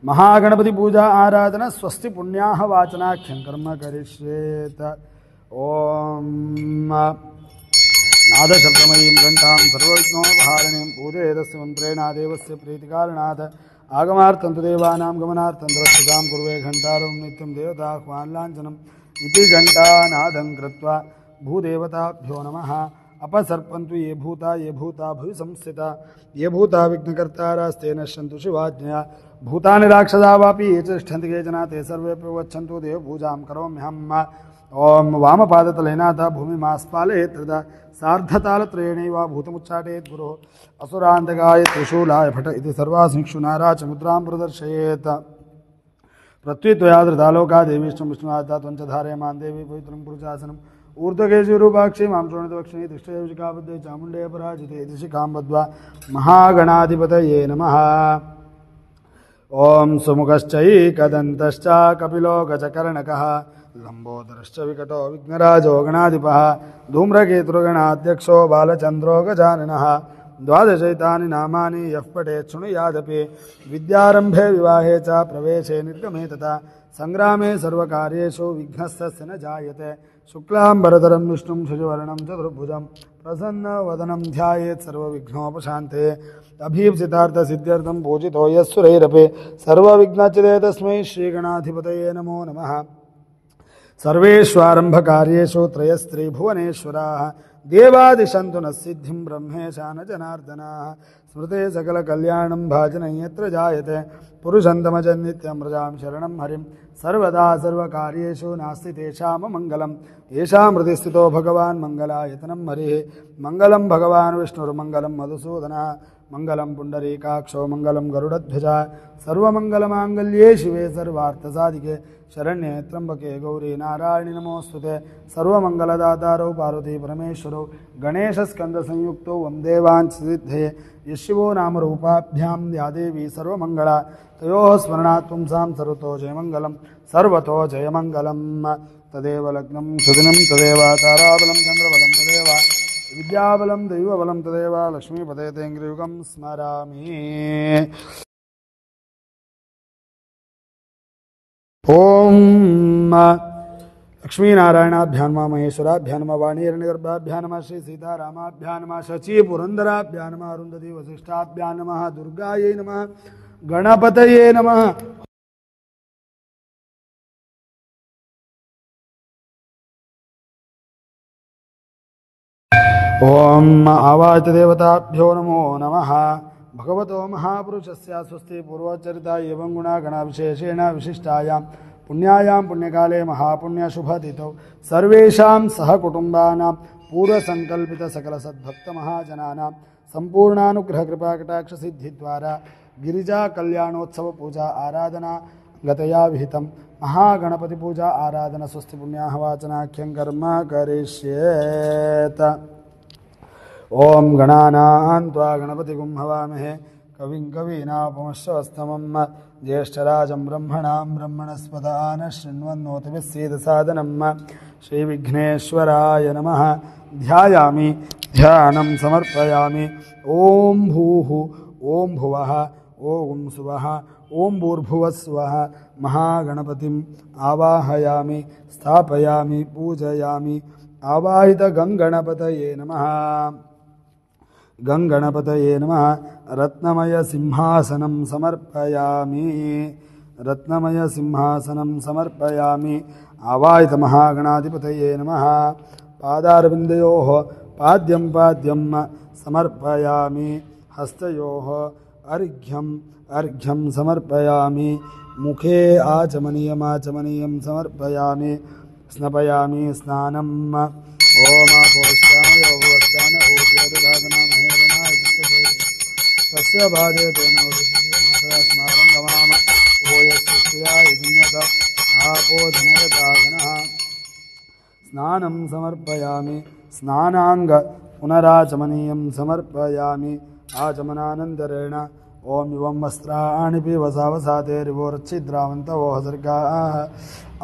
ಮಹಾಗಣಪತಿ ಪೂಜಾ ಆರಾಧನಾ ಸ್ವಸ್ತಿ ಪುಣ್ಯಾಹ ವಾಚನಾಖ್ಯಂ ಕರ್ಮ ಕರಿಷ್ಯೇತ. ಓಂ ನಾದಶಬ್ದಮಯೀಂ ಘಂಟಾಂ ಸರ್ವವಿಘ್ನೋಪಹಾರಿಣೀಂ ಪೂಜಯೇದಸ್ಯ ಮಂತ್ರೇಣ ದೇವಸ್ಯ ಪ್ರೀತಿಕಾರಣಾತ್ ಆಗಮಾರ್ಥಂ ತು ದೇವಾನಾಂ ಗಮನಾರ್ಥಂ ದ್ರಷ್ಟತಾಂ ಕುರ್ವೇ ಘಂಟಾರಂ ನಿತ್ಯಂ ದೇವತಾಹ್ವಾನಲಾಂಛನಂ ಇತಿ ಘಂಟಾನಾದಂ ಕೃತ್ವಾ ಭೂದೇವತಾಭ್ಯೋ ನಮಃ. अपसर्पन्तु ये भूता भुवि संस्थिता ये भूता विघ्नकर्तारास्ते नश्यन्तु शिवाज्ञया भूतानि राक्षसा वापि ये च तिष्ठन्ति केचन ते सर्वेऽपि गच्छन्तु देवपूजां करोम्यहम्. ओं वामपादतलेनाथ भूमिमास्पालयेत् तदा सार्धतालत्रयेणैव भूतमुच्चाटयेत् गुरोः असुरान्तकाय त्रिशूलाय फट इति सर्वासिक्षु नाराच मुद्रां प्रदर्शयेत्. पृथ्वीत्वया धृतालोका देवीष्टं विष्णुमाता त्वञ्च धारयमान् देवी पवित्रं पुरुषासनम् ऊर्ध्वकेशूरूपाक्षी मां शोणितवक्षिणी तिष्ठयोजिकाबद्धे चामुण्डे पराजिते इति शिखां बद्ध्वा महागणाधिपतये नमः. ॐ सुमुखश्चैकदन्तश्च कपिलो गजकर्णकः लम्बोदरश्च विकटो विघ्नराजो गणाधिपः धूम्रकेतुर्गणाध्यक्षो बालचन्द्रो गजाननः. द्वादशैतानि नामानि यः पठेत् शृणुयादपि विद्यारम्भे विवाहे च प्रवेशे निर्गमे तथा संग्रामे सर्वकार्येषु विघ्नस्तस्य न जायते. शुक्लाम्बरधरं विष्णुं शशिवर्णं चतुर्भुजं प्रसन्नवदनं ध्यायेत् सर्वविघ्नोपशान्ते. अभीप्सितार्थसिद्ध्यर्थं पूजितो यः सुरैरपि सर्वविघ्नच्यते तस्मै श्रीगणाधिपतये नमो नमः. सर्वेष्वारम्भकार्येषु त्रयस्त्रिभुवनेश्वराः देवादिशन्तु नः सिद्धिं ब्रह्मेशा न जनार्दनाः. स्मृते सकलकल्याणं भाजनं यत्र जायते पुरुषन्तमजन्नित्यं व्रजां शरणं हरिं सर्वदा सर्वकार्येषु नास्ति तेषाममङ्गलम्. येषां हृदि स्थितो भगवान् मङ्गलायतनं हरिः. मङ्गलं भगवान् विष्णुर्मङ्गलं मधुसूदनः मङ्गलं पुण्डरीकाक्षो मङ्गलं गरुडध्वजा. सर्वमङ्गलमाङ्गल्ये शिवे सर्वार्थसाधिके शरण्ये त्र्यम्बके गौरी नारायणि नमोऽस्तुते. सर्वमङ्गलदातारौ पार्वती परमेश्वरौ गणेशस्कन्दसंयुक्तौ वन्दे वाञ्छसिद्धये. यशिवो नामरूपाभ्यां या देवी सर्वमङ्गला तयोः स्मरणात् पुंसां सर्वतो जयमङ्गलं सर्वतो जयमङ्गलम्. तदेव लग्नं सुदिनं तदेव ताराबलं चन्द्रबलं तदेव विद्याबलं दैवबलं तदेव लक्ष्मीपते तेङ्ग्रियुगं स्मरामि. ओं लक्ष्मीनारायणाभ्यां नमः महेश्वराभ्यां नमः वाणीहिरण्यगर्भाभ्यां नमः श्री सीतारामाभ्यां नमः शची पुरन्दराभ्यां नमः अरुन्धती वसिष्ठाभ्यां नमः दुर्गायै नमः गणपतये नमः. ओं आवाचदेवताभ्यो नमो नमः. भगवतो महापुरुषस्य स्वस्ति पूर्वचरिता एवं गुणा गणाविशेषेण विशिष्टायां पुण्यायां पुण्यकाले महापुण्यशुभतिथौ सर्वेषां सहकुटुम्बानां पूर्वसङ्कल्पितसकलसद्भक्तमहाजनानां सम्पूर्णानुग्रहकृपाकटाक्षसिद्धिद्वारा गिरिजाकल्याणोत्सवपूजा आराधना गतया विहितं. महागणपतिपूजा आराधना स्वस्ति पुण्याः वाचनाख्यं कर्म करिष्येत. ओं गणानां त्वा गणपतिगुं हवामहे कविं कवीनापमश्रवस्तमं ज्येष्ठराजं ब्रह्मणां ब्रह्मणस्पदान शृण्वन्नोतिभिः सीदसादनं. श्रीविघ्नेश्वराय नमः. ध्यायामि ध्यानं समर्पयामि. ॐ भूः ॐ भुवः ಓಂ ಸ್ವಃ ಓಂ ಭೂರ್ಭುವಃ ಸ್ವಃ ಮಹಾಗಣಪತಿಂ ಆವಾಹಯಾಮಿ ಸ್ಥಾಪಯಾಮಿ ಪೂಜಯಾಮಿ ಆವಾಹಿತ ಗಂಗಣಪತಯೇ ನಮಃ ಗಂಗಣಪತಯೇ ನಮಃ ರತ್ನಮಯ ಸಿಂಹಾಸನಂ ಸಮರ್ಪಯಾಮಿ ರತ್ನಮಯ ಸಿಂಹಾಸನಂ ಸಮರ್ಪಯಾಮಿ ಆವಾಹಿತ ಮಹಾಗಣಾಧಿಪತಯೇ ನಮಃ ಪಾದಾರವಿಂದಯೋಃ ಪಾದ್ಯಂ ಪಾದ್ಯಂ ಸಮರ್ಪಯಾಮಿ ಹಸ್ತಯೋಃ ಅರ್ಘ್ಯಂ ಅರ್ಘ್ಯಂ ಸಮರ್ಪಯಾಮಿ ಮುಖೇ ಆಚಮನೀಯಂ ಸಮರ್ಪಯಾಮಿ ಸ್ನಪಯಾಮಿ ಸ್ನಾನಂ ಓಂ ಪೌಷ್ಟಾಯ ಭುವಸ್ತಾನ ಓದ್ಯದುಧಾಗನ ಮಹೇರನಾಯ ತಸ್ಯ ಬಾಧೆ ತೇನ ಮಾತರಾ ಸ್ನಾರಂ ಗಮಾಮ ಓಯಸ್ಯಾಯ ಜಿನ್ಯತ ಆಪೋಧನಯತಾಗನಃ ಸ್ನಾನಂ ಸಮರ್ಪಯಾಮಿ ಸ್ನಾನಾಂಗ ಪುನರಾಚಮನೀಯಂ ಸಮರ್ಪಯಾಮಿ ಆಚಮನಾನಂತರೇಣ ಓಂ ಯುವಂ ವಸ್ತ್ರಾಣಿ ಪಿವಸಾವಸಾತೇರಿವೋರ್ಚ್ಛಿದ್ರಾವಂತವೋ ಸರ್ಗಾಃ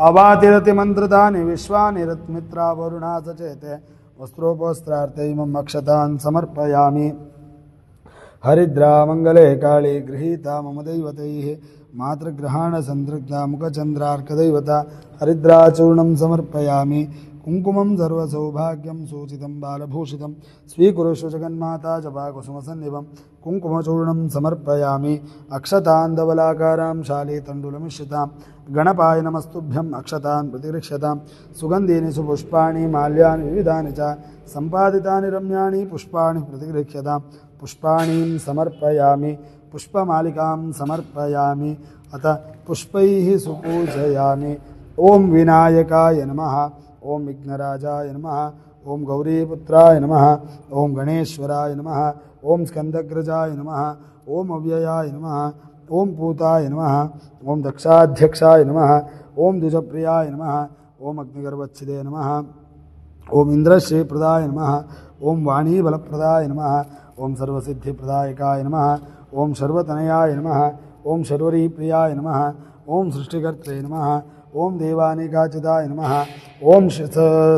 ಅವಾತಿರತಿ ಮಂತ್ರದಾನಿ ವಿಶ್ವಾನಿ ರತ್ಮಿತ್ರಾ ವರುಣಾ ಸಚೇತೆ ವಸ್ತ್ರೋಪವಸ್ತ್ರಾರ್ಥೈಮಂ ಅಕ್ಷತಾನ್ ಸಮರ್ಪಯಾಮಿ ಹರಿದ್ರಾ ಮಂಗಲೇ ಕಾಳಿ ಗೃಹೀತಾ ಮಮ ದೈವತೈಃ ಮಾತೃಗ್ರಹಾಣ ಸಂತೃಪ್ತ ಮುಖಚಂದ್ರಾರ್ಕದೈವತ ಹರಿದ್ರಾಚೂರ್ಣಂ ಸಮರ್ಪಯಾಮಿ ಕುಂಕುಮಂ ಸರ್ವಸೌಭಾಗ್ಯಂ ಸೂಚಿತಂ ಬಾಲಭೂಷಿತಂ ಸ್ವೀಕುರುಷು ಜಗನ್ಮಾತಾ ಜಪಾಕುಸುಮಸನ್ನಿಭಂ ಕುಂಕುಮಚೂರ್ಣಂ ಸಮರ್ಪಯಾಮಿ ಅಕ್ಷತಾಂಧವಲಾಕಾರಾಂ ಶಾಲೀತಂಡುಲಮಿಶ್ರಿತಾಂ ಗಣಪಾಯ ನಮಸ್ತುಭ್ಯಂ ಅಕ್ಷತಾನ್ ಪ್ರತಿಗೃಹ್ಯತಾಂ ಸುಗಂಧೀನಿ ಸುಪುಷ್ಪಾಣಿ ಮಾಲ್ಯಾನಿ ವಿವಿಧಾನಿ ಚ ಸಂಪಾದಿತಾನಿ ರಮ್ಯಾಣಿ ಪುಷ್ಪಾಣಿ ಪ್ರತಿಗೃಹ್ಯತಾಂ ಪುಷ್ಪಾಣೀಂ ಸಮರ್ಪಯಾಮಿ ಪುಷ್ಪಮಾಲಿಕಾಂ ಸಮರ್ಪಯಾಮಿ ಅತ ಪುಷ್ಪೈಃ ಸುಪೂಜಯಾಮಿ ಓಂ ವಿನಾಯಕಾಯ ನಮಃ ಓಂ ವಿಘ್ನರಾಜಾಯ ನಮಃ ಓಂ ಗೌರೀಪುತ್ರಾಯ ನಮಃ ಓಂ ಗಣೇಶ್ವರಾಯ ನಮಃ ಓಂ ಸ್ಕಂದಗ್ರಜಾಯ ನಮಃ ಓಂ ಅವ್ಯಯಾಯ ನಮಃ ಓಂ ಪೂತಾಯ ನಮಃ ಓಂ ದಕ್ಷಾಧ್ಯಕ್ಷಾಯ ನಮಃ ಓಂ ದ್ವಿಜಪ್ರಿಯಾಯ ನಮಃ ಓಂ ಅಗ್ನಿಗರ್ವಚ್ಛಿದೇ ನಮಃ ಓಂ ಇಂದ್ರಶ್ರೀಪ್ರದಾಯ ನಮಃ ಓಂ ವಾಣೀಬಲಪ್ರದಾಯ ನಮಃ ಓಂ ಸರ್ವಸಿದ್ಧಿಪ್ರದಾಯಕಾಯ ನಮಃ ಓಂ ಸರ್ವತನಯಾಯ ನಮಃ ಓಂ ಶರ್ವರೀಪ್ರಿಯಾಯ ನಮಃ ಓಂ ಸೃಷ್ಟಿಕರ್ತೇ ನಮಃ ಓಂ ದೇವಾನೇಕಾಚಿತಾಯ ನಮಃ ಓಂ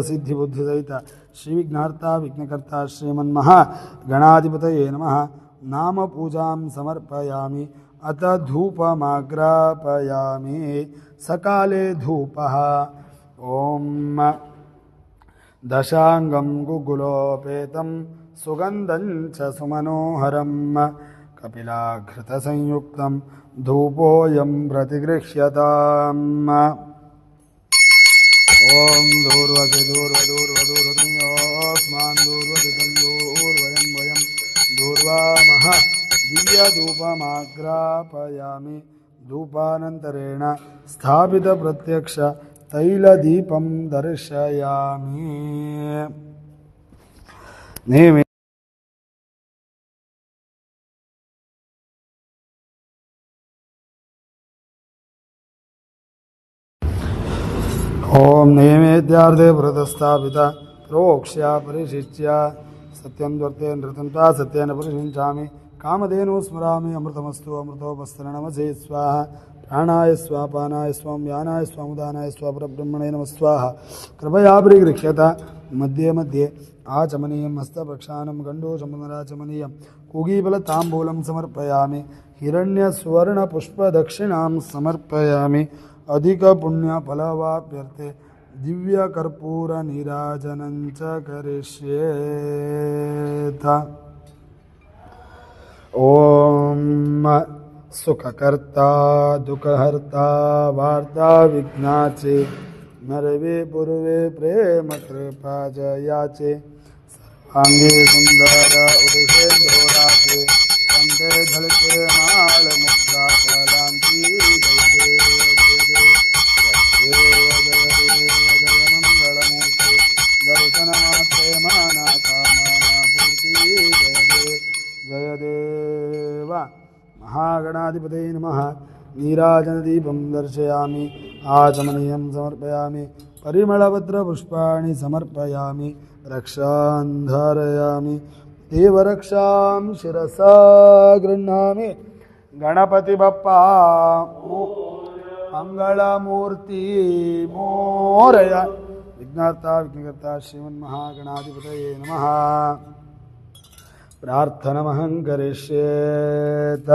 ಸಿದ್ಧಿಬುದ್ಧಿಸಹಿತ ಶ್ರೀವಿಘ್ನಾರ್ಥ ವಿಘ್ನಕರ್ತ ಶ್ರೀಮನ್ಮಹಾ ಗಣಾಧಿಪತಯೇ ನಮಃ ನಾಮ ಪೂಜಾಂ ಸಮರ್ಪಯಾಮಿ ಅತ ಧೂಪಮಾಗ್ರಾಪಯಾಮಿ ಸಕಾಲೇ ಧೂಪಃ ಓಂ ದಶಾಂಗಂ ಗುಗುಲೋಪೇತಂ ಸುಗಂಧಂ ಚ ಸುಮನೋಹರಂ ಕಪಿಲಾಘೃತಸಂಯುಕ್ತಂ ಧೂಪೋಯಂ ಪ್ರತಿಗೃಹ್ಯತಾಂ ಓಂ ದೂರ್ವಸಿ ದೂರ್ವದೂರ್ವದೂರ್ವದೂರ್ವದೂರ್ವಸ್ಮಾನ್ ದೂರ್ವಸಿ ತಂದೂರ್ವಯಂ ವಯಂ ದೂರ್ವಾಮಃ ದಿವ್ಯಧೂಪಮಾಗ್ರಾಪಯಾಮಿ ಧೂಪಾನಂತರೇಣ ಸ್ಥಾಪಿತ ಪ್ರತ್ಯಕ್ಷ ತೈಲದೀಪಂ ದರ್ಶಯಾಮಿ ನೇಮಿ ಓಂ ನೈವೇದ್ಯಾರ್ಧೆ ಪುರತಸ್ಥಾಪಿತ ಪ್ರೋಕ್ಷ್ಯ ಪರಿಶಿಚ್ಯ ಸತ್ಯಂ ದ್ವರ್ತೆ ನೃತಂತ್ವಾ ಸತ್ಯೇನ ಪರಿಶಿಂಚಾಮಿ ಕಾಮಧೇನು ಸ್ಮರಾಮಿ ಅಮೃತಮಸ್ತು ಅಮೃತೋಪಸ್ತರಣಮಸೇ ಸ್ವಾಹ ಪ್ರಾಣಾಯ ಸ್ವಾಪಾನಾಯ ಸ್ವಂ ಯಾನಾಯ ಸ್ವಮುದಾನಾಯ ಸ್ವಪರಬ್ರಹ್ಮಣೇ ನಮಃ ಸ್ವಾಹ ಕೃಪಯಾ ಪರಿಗೃಹ್ಯತ ಮಧ್ಯೆ ಮಧ್ಯೆ ಆಚಮನೀಯಂ ಹಸ್ತಪ್ರಕ್ಷಾಲನಂ ಗಂಡೋಚಮನರಾಚಮನೀಯಂ ಕೂಗೀಬಲತಾಂಬೂಲಂ ಸಮರ್ಪಯಾಮಿ ಹಿರಣ್ಯಸುವರ್ಣಪುಷ್ಪದಕ್ಷಿಣಾಂ ಸಮರ್ಪಯಾಮಿ ಅಧಿಕ ಪುಣ್ಯ ಫಲವಾಪ್ಯರ್ಥೆ ದಿವ್ಯ ಕರ್ಪೂರ ನೀರಾಜನಂಚ ಕರಿಷ್ಯೇತ ಓಂ ಸುಖಕರ್ತಾ ದುಃಖಹರ್ತಾ ವಾರ್ತಾ ವಿಘ್ನಾಚೆ ನರವೇ ಪುರ್ವೆ ಪ್ರೇಮ ಕೃಪಾ ಜಯಾಚೆ ಸರ್ವಾಂಗೇ ಸುಂದರ ಉಡುಷೇಂದ್ರೋರಾಚೆ ಕಂಠೆ ಧಳಕೆ ಮಾಳ ಮುಕ್ತಾ ಫಲಾಂತಿ ಮಂಗಳಮೂರ್ತಿ ದರ್ಶನ ಮಾತ್ರೆ ಮಾನಾ ಕಾಮನಾ ಪೂರ್ತಿ ಜಯ ದೇವ ಮಹಾಗಣಾಧಿಪತೇ ನಮಃ ನೀರಾಜನದೀಪಂ ದರ್ಶಯಾಮಿ ಆಚಮನೀಯಂ ಸಮರ್ಪಯಾಮಿ ಪರಿಮಳಪತ್ರಪುಷ್ಪಾಣಿ ಸಮರ್ಪಯಾಮಿ ರಕ್ಷಾನ್ ಧಾರಯಾಮಿ ದೇವರಕ್ಷಾಂ ಶಿರಸಾ ಗೃಹ್ಣಾಮಿ ಗಣಪತಿ ಬಪ್ಪ ಮಂಗಳಮೂರ್ತಿ ಮೋರಯ ವಿಘ್ನಾರ್ಥ ವಿಘ್ನಕರ್ತ ಶ್ರೀಮನ್ಮಹಾಗಣಾಧಿಪತಯೇ ನಮಃ ಪ್ರಾರ್ಥನಮಹಂ ಕರಿಷ್ಯೇತ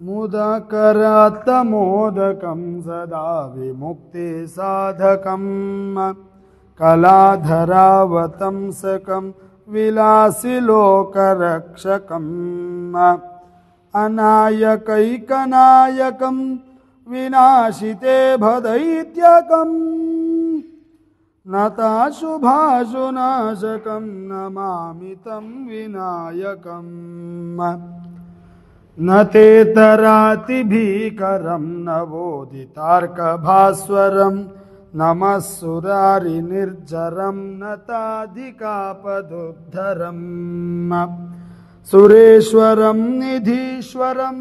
मुदकरात्तमोदकं सदा विमुक्तिसाधकं कलाधरावतंसकं विलासिलोकरक्षकम् अनायकैकनायकं विनाशिते भदैत्यकम् नताशुभाशुनाशकं नमामि तं विनायकम् न तेतरातिभीकरं नवोदितार्कभास्वरं नमः सुरारिनिर्झरं नताधिकापदुद्धरम् सुरेश्वरं निधीश्वरं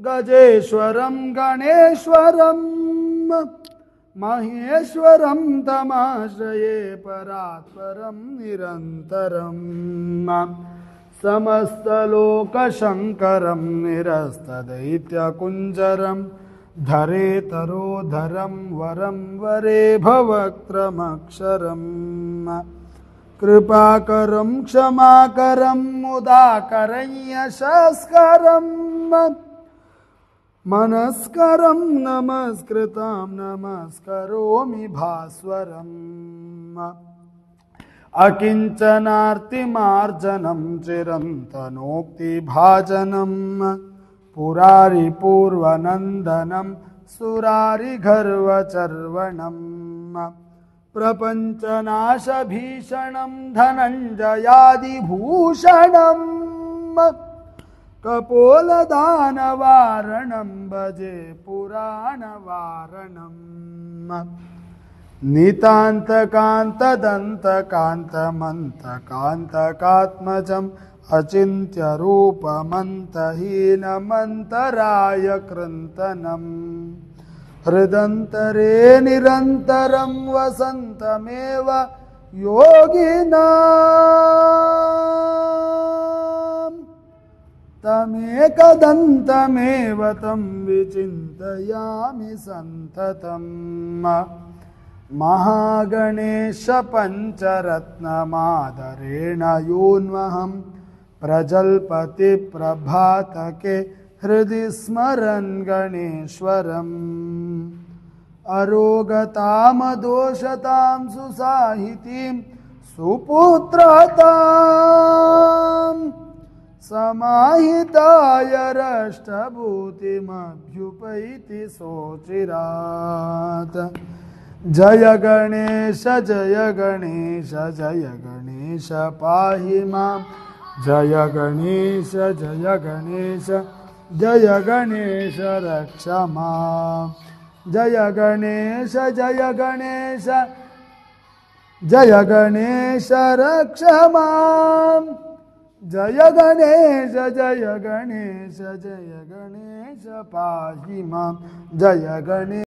गजेश्वरं गणेश्वरं महेश्वरं तमाश्रये परात्परं निरन्तरम् समस्तलोकशङ्करं निरस्तदैत्यकुञ्जरं धरेतरोधरं वरं वरे भवक्त्रमक्षरम् कृपाकरं क्षमाकरं मुदाकरं यशस्करम् मनस्करं नमस्कृतां नमस्करोमि भास्वरम् अकिञ्चनार्तिमार्जनं चिरन्तनोक्तिभाजनं पुरारिपूर्वनन्दनं सुरारिगर्वचर्वणम् प्रपञ्चनाशभीषणं धनञ्जयादिभूषणम् कपोलदानवारणं भजे पुराणवारणम् नितान्तकान्तदन्तकान्तमन्तकान्तकात्मजम् अचिन्त्यरूपमन्तहीनमन्तराय कृन्तनम् हृदन्तरे निरन्तरं वसन्तमेव योगिनाम् तमेकदन्तमेव तं विचिन्तयामि सन्ततम् महागणेश पञ्चरत्नमादरेण योऽन्वहं प्रजल्पति प्रभातके हृदि स्मरन् गणेश्वरम् अरोगतामदोषतां सुसाहितीं सुपुत्रताम् समाहिताय रष्टभूतिमभ्युपैति सोचिरात् जय गणेश पाहि मां जय गणेश रक्ष मां जय गणेश रक्ष मां जय गणेश पाहि मां जय गणेश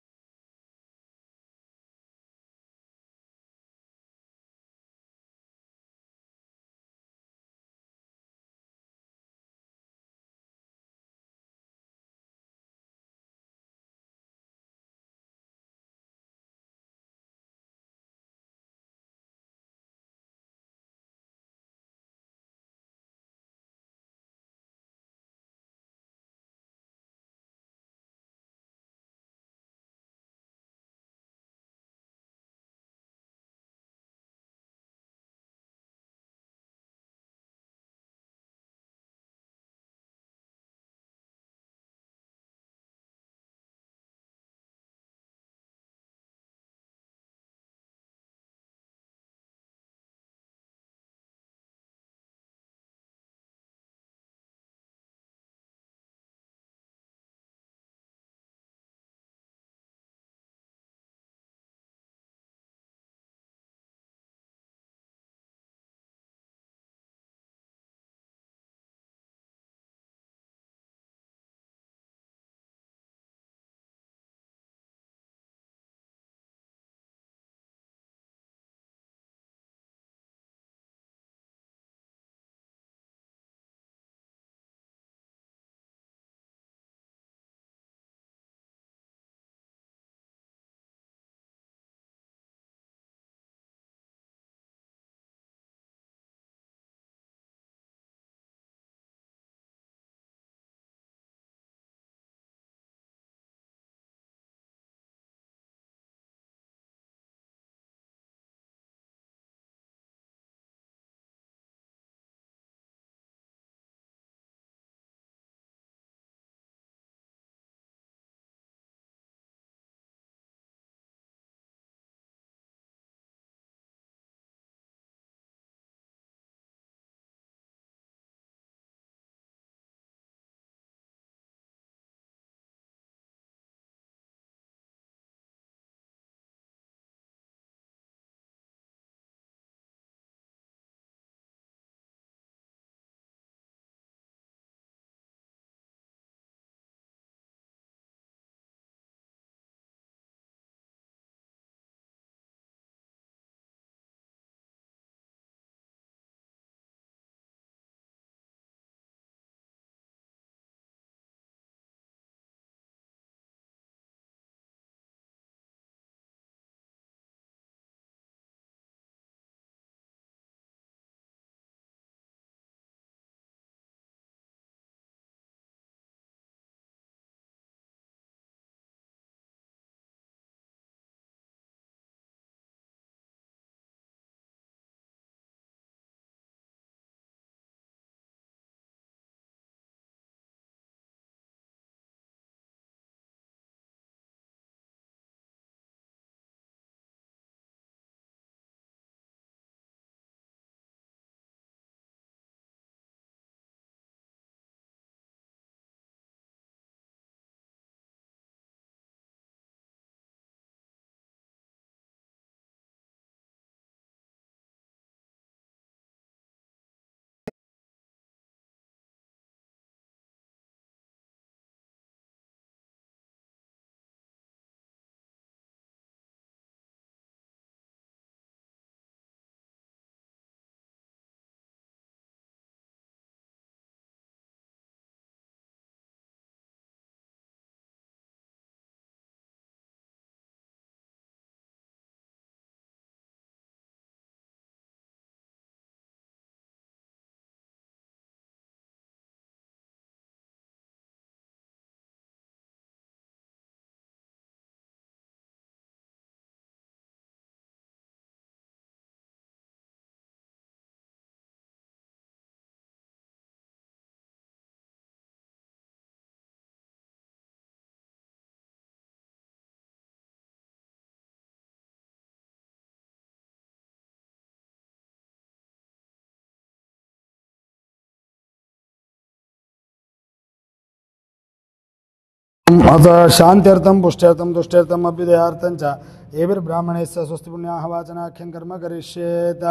अथ शान्त्यर्थं पुष्ट्यर्थं तुष्ट्यर्थम् अभ्युदयार्थं च एभिर्ब्राह्मणैश्च स्वस्ति पुण्याः वाचनाख्यं कर्म करिष्येत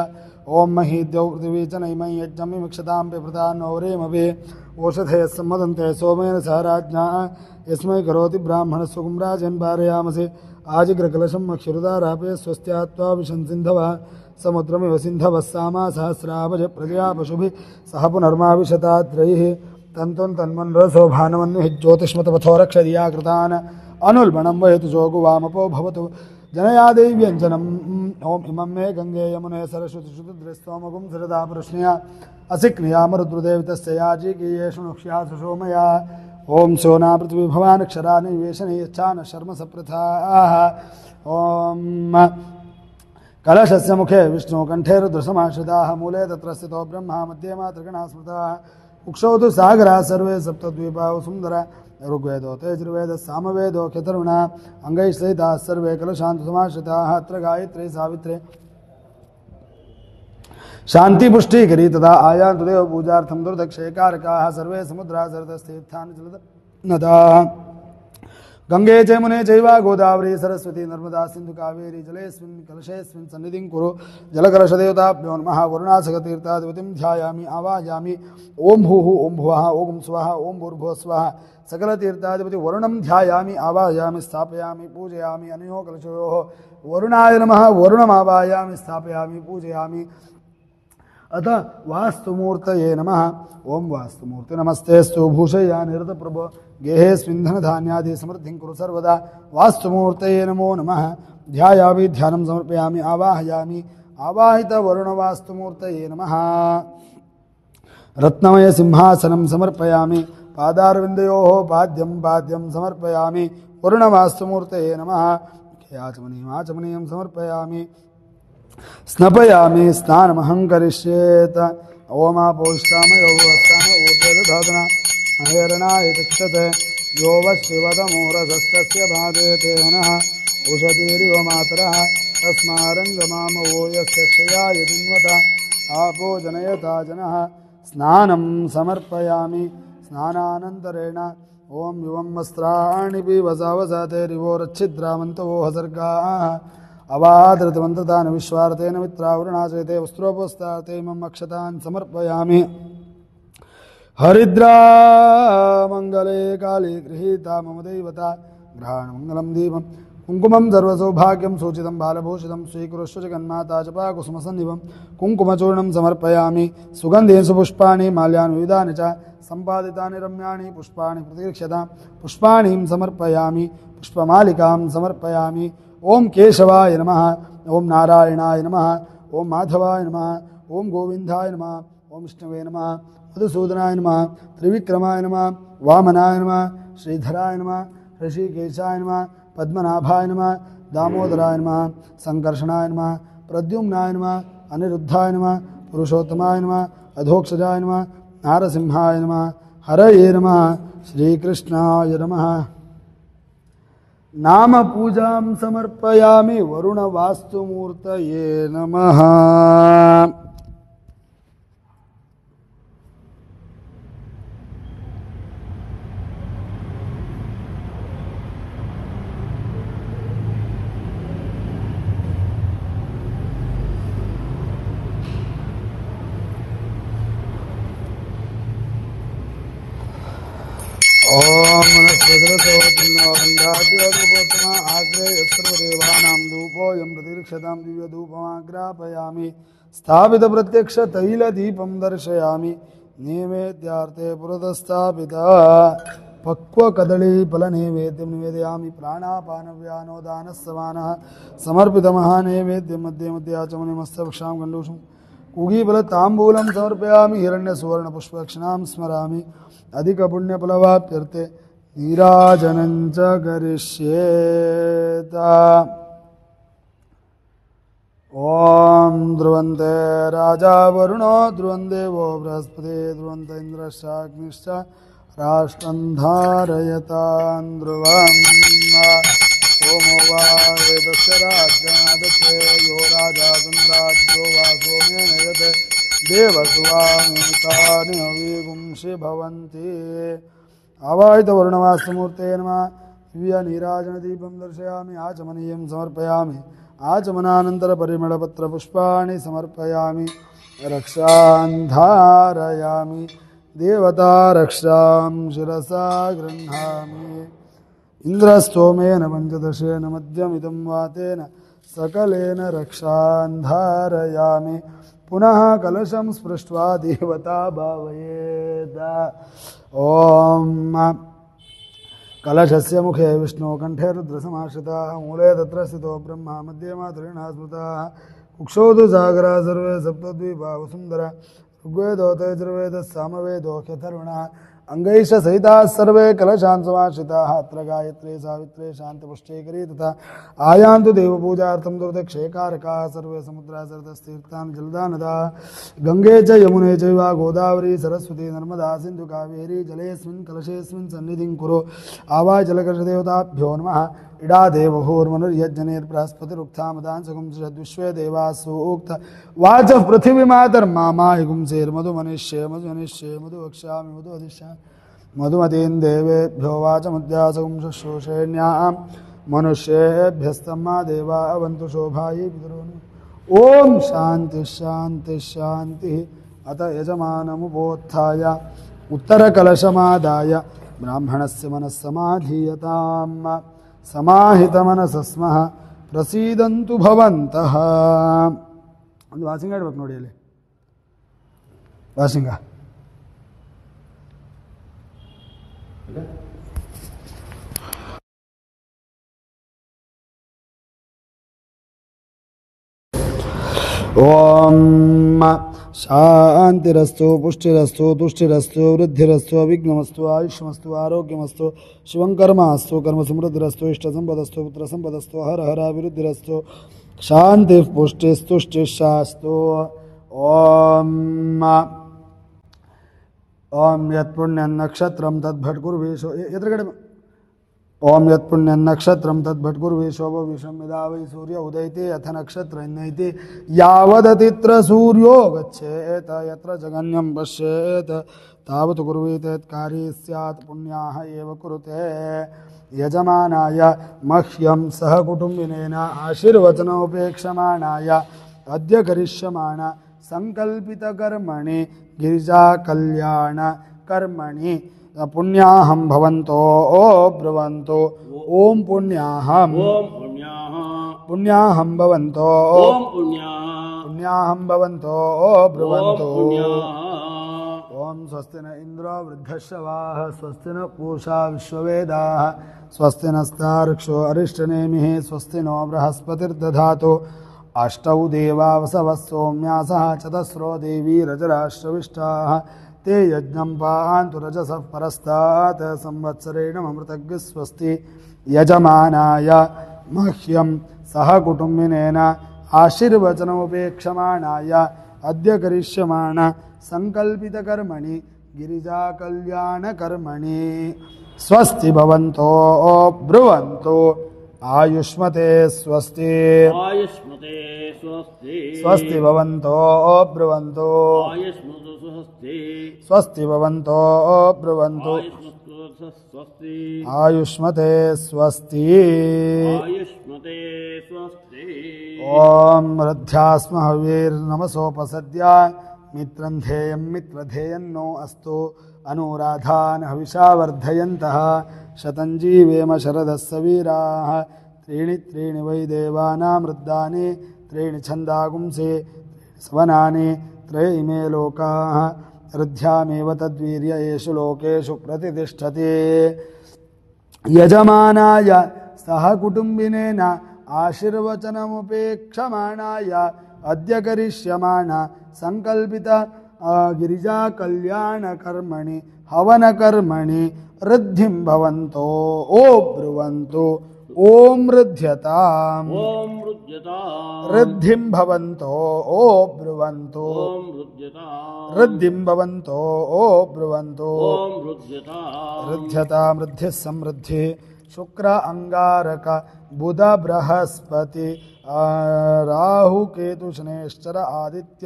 ओम महीद्यौ पृथिवी च नैमं यज्ञं विमिक्षतां पिबृतां नौरेमभि ओषधयः सम्मदन्ते सोमेन सह राज्ञा यस्मै करोति ब्राह्मणः सुखं राजन् पारयामसि आजिग्रकलशं मक्षुरुदारापे स्वस्त्यात्वा विशन्सिन्धवः समुद्रमिव सिन्धवः सामा सहस्राभज प्रजया पशुभिः सह पुनर्माविशतात्रैः तन्तुं तन्मन्रसो भानवन्नुः ज्योतिष्मतपथो रक्षदिया कृतान् अनुल्बणं वयतु जोगुवामपो भवतु जनया दैव्यञ्जनम् ॐ इमं मे गङ्गे यमुने सरस्वतीशुद्रस्तोमगुं सरदा प्रश्नया असिक्रियामरुद्रुदेवतस्य याजिकीयेषु नुक्ष्या सुषोमया ॐ सोना पृथ्वी भवानक्षरा निवेशने यच्छान शर्म सप्रथाः ॐ कलशस्य मुखे विष्णु कण्ठे रुद्रसमाश्रिताः मूले तत्र स्थितो ब्रह्मा मध्ये मातृगणाः स्मृताः उक्षौ तु सागराः सर्वे सप्तद्वीपाः सुन्दरा ऋग्वेदो तेजुर्वेदः सामवेदो चतुर्विणा अङ्गैः सहिताः सर्वे कलशान्तु समाश्रिताः अत्र गायत्री सावित्रे शान्तिपुष्टिकरी तदा आयान्तु देव पूजार्थं दुर्दक्षेकारकाः सर्वे समुद्राः सरतस्तीर्थानि नदाः गंगे चमुने चैव गोदावरी सरस्वती नर्मदा सिंधु कावेरी जलेस्मिन् कलशेस्मिन् सन्निधिं कुरु जलकलशदेवताभ्यो नमः वरुणासगतीर्थाधिपतिं ध्यायामि आवाहयामि ओं भूः ओं भुवः ओं स्वः ओं भूर्भुवः स्वः सकलतीर्थाधिपति वरुणं ध्यायामि आवाहयामि स्थापयामि पूजयामि अनयोः कलशयोः वरुणाय नमः वरुणमावाहयामि स्थापयामि पूजयामि अथ वास्तुमूर्तये नमः ओं वास्तुमूर्ति नमस्तेस्तु भूषया निरतप्रभो गेहेस्मिन् धनधान्यादि समृद्धिं कुरु सर्वदा वास्तुमूर्तये नमो नमः ध्यायामि ध्यानं समर्पयामि आवाहयामि आवाहित वरुणवास्तुमूर्तये नमः रत्नमय सिंहासनं समर्पयामि पादारविन्दयोः पाद्यं समर्पयामि वरुणवास्तुमूर्तये नमः आचमनीयं समर्पयामि स्नपयामि स्नानमहं करिष्येत ओमापोष्टामयो वस्ताम ऊर्ध्वदधातना अहेरणाय तिष्ठते यो वशिवतमूरधस्तस्य बाधेते नः उषतीरिव मातरः तस्मारङ्गमामवो यस्य क्षयाय दिन्वता आपो जनयता जनः स्नानं समर्पयामि स्नानानन्तरेण ॐ युवं वस्त्राणि पिबसावसातेरिवोरच्छिद्रामन्तवो हसर्गाः अवादृतमन्त्रतान् विश्वार्तेन मित्रावरुणाचयते वस्त्रोपस्तार्ते इमम् अक्षतान् समर्पयामि हरिद्रा मङ्गले काले गृहीता मम दैवता ग्रहाणमङ्गलं दीपं कुङ्कुमं सर्वसौभाग्यं सूचितं बालभूषितं स्वीकुरुष्व जगन्माता जपाकुसुमसन्निभं कुङ्कुमचूर्णं समर्पयामि सुगन्धेषु पुष्पाणि माल्यानि विविधानि च सम्पादितानि रम्याणि पुष्पाणि प्रतीक्षतां पुष्पाणिं समर्पयामि पुष्पमालिकां समर्पयामि ओं केशवाय नमः ओं नारायणाय नमः ओं माधवाय नमः ओं गोविन्दाय नमः ओं विष्णवे नमः मधुसूदनाय नमः त्रिविक्रमाय नमः वामनाय नमः श्रीधराय नमः ऋषिकेशाय नमः पद्मनाभाय नमः दामोदराय नमः संकर्षणाय नमः प्रद्युम्नाय नमः अनिरुद्धाय नमः पुरुषोत्तमाय नमः अधोक्षजाय नमः नारसिंहाय नमः हरये नमः श्रीकृष्णाय नमः नाम पूजां समर्पयामि वरुणवास्तुमूर्तये नमः ओम मनस्वदरतोन्नोन्दाद्योगोत्तम आग्रे सर्वदेवानां धूपोऽयं प्रतिरक्षतां दिव्यधूपमाग्रापयामि स्थापितप्रत्यक्षतैलदीपं दर्शयामि नैवेद्यार्थे पुरतस्थापिता पक्वकदलीफलनैवेद्यं निवेदयामि प्राणापानव्यानोदानस्समानः समर्पितमहानैवेद्यं मध्ये मध्ये आचमनीमस्तभक्षां गण्डूषं कूगीफलताम्बूलं समर्पयामि हिरण्यसुवर्णपुष्पक्षणां स्मरामि अधिकपुण्यफलवाप्यर्थे नीराजनं च करिष्येत ॐ ध्रुवन्ते राजा वरुणो ध्रुवन्देवो बृहस्पति ध्रुवन्त इन्द्रश्चाग्निश्च राष्ट्रं धारयतां ध्रुवम् सोमो वा वेदस्य राज्ञादते यो राजा तन्द्राज्यो वा सोमेन यत् देवसुवानुतानि हविगुंषि भवन्ति आवाहितवर्णवास्तमूर्ते नमः दिव्यनीराजनदीपं दर्शयामि आचमनीयं समर्पयामि आचमनानन्तरपरिमळपत्रपुष्पाणि समर्पयामि रक्षां धारयामि देवता रक्षां शिरसा गृह्णामि इन्द्रस्तोमेन पञ्चदशेन मध्यमिदं वातेन सकलेन रक्षां धारयामि पुनः कलशं स्पृष्ट्वा देवता भावयेत् ॐ कलशस्य मुखे विष्णु कंठे रुद्रसमाश्रिताः मूले तत्र स्थितो ब्रह्मा मध्ये मातृणा स्मृताः कुक्षोदु सागरा सर्वे सप्तद्वीपा वसुन्धरा ऋग्वेदोऽथ यजुर्वेदः सामवेदोऽख्यथर्वणः अंगैश्च सहिताः सर्वे कलशान् समाश्रिताः अत्र गायत्री सावित्री शान्तपुष्टिकरी तथा आयान्तु देवपूजार्थं दुर्दक्षेकारकाः सर्वे समुद्राः सरतस्तीर्थान् जलदानदाः गंगे च यमुने चैव गोदावरी सरस्वती नर्मदा सिन्धु कावेरी जलेऽस्मिन् कलशेऽस्मिन् सन्निधिं कुरु आवाय जलकलशदेवताभ्यो नमः इडा देवभूर्मनुर्यज्ञनेर्बृहस्पतिरुक्थामदांसुंसद्विश्वे देवाः सूक्त वाचः पृथिवीमातर्मामायुगुंसेर्मधु मनिष्ये मधु मनिष्ये मधु वक्ष्यामि मधु अधिष्यामि मधुमतीन् देवेभ्यो वाचमुद्यासगुंसशोषेण्यां मनुष्येभ्यस्तम्मा देवा अवन्तु शोभायै पितॄन् ॐ शान्ति शान्ति शान्तिः अत यजमानमुपोत्थाय उत्तरकलशमादाय ब्राह्मणस्य मनस्समाधीयताम् समाहितमनसः स्मः ಪ್ರಸೀದಂತು ಭವಂತಃ. ಒಂದು ವಾಸಿಂಗ ಇಡ್ಬೇಕು ನೋಡಿ ಅಲ್ಲಿ ವಾಸಿಂಗ. ಓಂ ಶಾಂತಿರಸ್ತು ಪುಷ್ಟಿರಸ್ತು ತುಷ್ಟಿರಸ್ತು ವೃದ್ಧಿರಸ್ತು ಅವಿಘ್ನಮಸ್ತು ಆಯುಷ್ಮಸ್ತು ಆರೋಗ್ಯಮಸ್ತು ಶಿವಂಕರ್ಮಾಸ್ತು ಕರ್ಮ ಸಮೃದ್ಧಿರಸ್ತು ಇಷ್ಟ ಸಂಪದಸ್ತು ಪುತ್ರ ಸಂಪದಸ್ತು ಹರ ಹರ ಅಭಿವೃದ್ಧಿರಸ್ತು ಶಾಂತಿ ಪುಷ್ಟಿಸ್ತುಷ್ಟಿಶಾಸ್ತು. ಓಂ ಓಂ ಯತ್ ಪುಣ್ಯಂ ನಕ್ಷತ್ರಂ ತದ್ಭಟ್ ಕುರ್ವೇಶೋ ಎದುರುಗಡೆ. ಓಂ ಯತ್ ಪುಣ್ಯಂ ನಕ್ಷತ್ರಂ ತದ್ಭಟ್ ಕುರ್ವೇಶೋ ವಿಶ್ವಂ ಯದಾ ವೈ ಸೂರ್ಯ ಉದಯತೆ ಅಥ ನಕ್ಷತ್ರ ಇನ್ನೈತಿ ಯಾವದತಿತ್ರ ಸೂರ್ಯೋ ಗಚ್ಚೇತ ಯತ್ರ ಜಗನ್ಯಂ ಪಶ್ಯೇತ್ ತಾವತ್ ಕುರ್ವೇತ್ ಕಾರ್ಯೇ ಸ್ಯಾತ್ ಪುಣ್ಯಾಹ ಏವ ಕುರುತೆ. ಯಜಮಾನಾಯ ಮಹ್ಯಂ ಸಹ ಕುಟುಂಬಿನೇನ ಆಶೀರ್ವಚನೋಪೇಕ್ಷಮಾಣಾಯ ಅದ್ಯ ಕರಿಷ್ಯಮಾಣ ಸಂಕಲ್ಪಿತ ಕರ್ಮಣಿ ಗಿರಿಜಾ ಕಲ್ಯಾಣ ಕರ್ಮಣಿ ಪುಣ್ಯಾಹಂ ಭವಂತೋ ಬ್ರುವಂತು. ಓಂ ಪುಣ್ಯಾಹಂ ಪುಣ್ಯಾಹಂ ಭವಂತೋ ಪುಣ್ಯಾಹಂ ಭವಂತೋ ಬ್ರುವಂತು. ಓಂ ಸ್ವಸ್ತಿ ನ ಇಂದ್ರೋ ವೃದ್ಧಶ್ರವಾಃ ಸ್ವಸ್ತಿ ನ ಪೂಷಾ ವಿಶ್ವವೇದಾಃ ಸ್ವಸ್ತಿ ನಸ್ತಾರ್ಕ್ಷ್ಯೋ ಅರಿಷ್ಟನೇಮಿಃ ಸ್ವಸ್ತಿ ನೋ ಬೃಹಸ್ಪತಿರ್ದಧಾತು. ಅಷ್ಟೌ ದೇವಾ ವಸವಃ ಸೋಮ್ಯಾಸಃ ಚತಸ್ರೋ ದೇವೀರಜರಾಶ್ರವಿಷ್ಟಾಃ ते यज्ञं पान्तु रजसः परस्तात् संवत्सरेण अमृतज्ञ स्वस्ति. यजमानाय मह्यं सह कुटुम्बिनेन आशीर्वचनमुपेक्षमाणाय अद्य करिष्यमाण संकल्पितकर्मणि गिरिजाकल्याणकर्मणि स्वस्ति भवन्तो ब्रुवन्तु. आयुष्मते स्वस्ति स्वस्ति भवन्तो ब्रुवन्तु. स्वस्ति भवन्तो ब्रुवन्तु. आयुष्मते स्वस्ति. ओम रध्यास्म हवीर्नमसोपसद्य मित्रं ध्येयं मित्रधेयन्नो अस्तु अनुराधान् हविषा वर्धयन्तः शतं जीवेम शरदः सवीराः. त्रीणि त्रीणि वै देवानां वृद्धानि त्रीणि छन्दागुंसि सवनानि त्रय इमे लोकाः रध्यामेव तद्वीर्य येषु लोकेषु प्रतिष्ठति. यजमानाय सह कुटुम्बिनेन आशीर्वचनमुपेक्षमाणाय अद्य करिष्यमाण संकल्पित गिरिजाकल्याणकर्मणि हवनकर्मणि वृद्धिं भवन्तो ब्रुवन्तु. ओम ऋध्यताम् ऋद्धिं भवन्तो ब्रुवन्तु. ऋद्धिं भवन्तो ब्रुवन्तु. ऋध्यतां ऋद्धिः समृद्धिः शुक्र अंगारक बुध बृहस्पति राहु केतु शनैश्चर आदित्य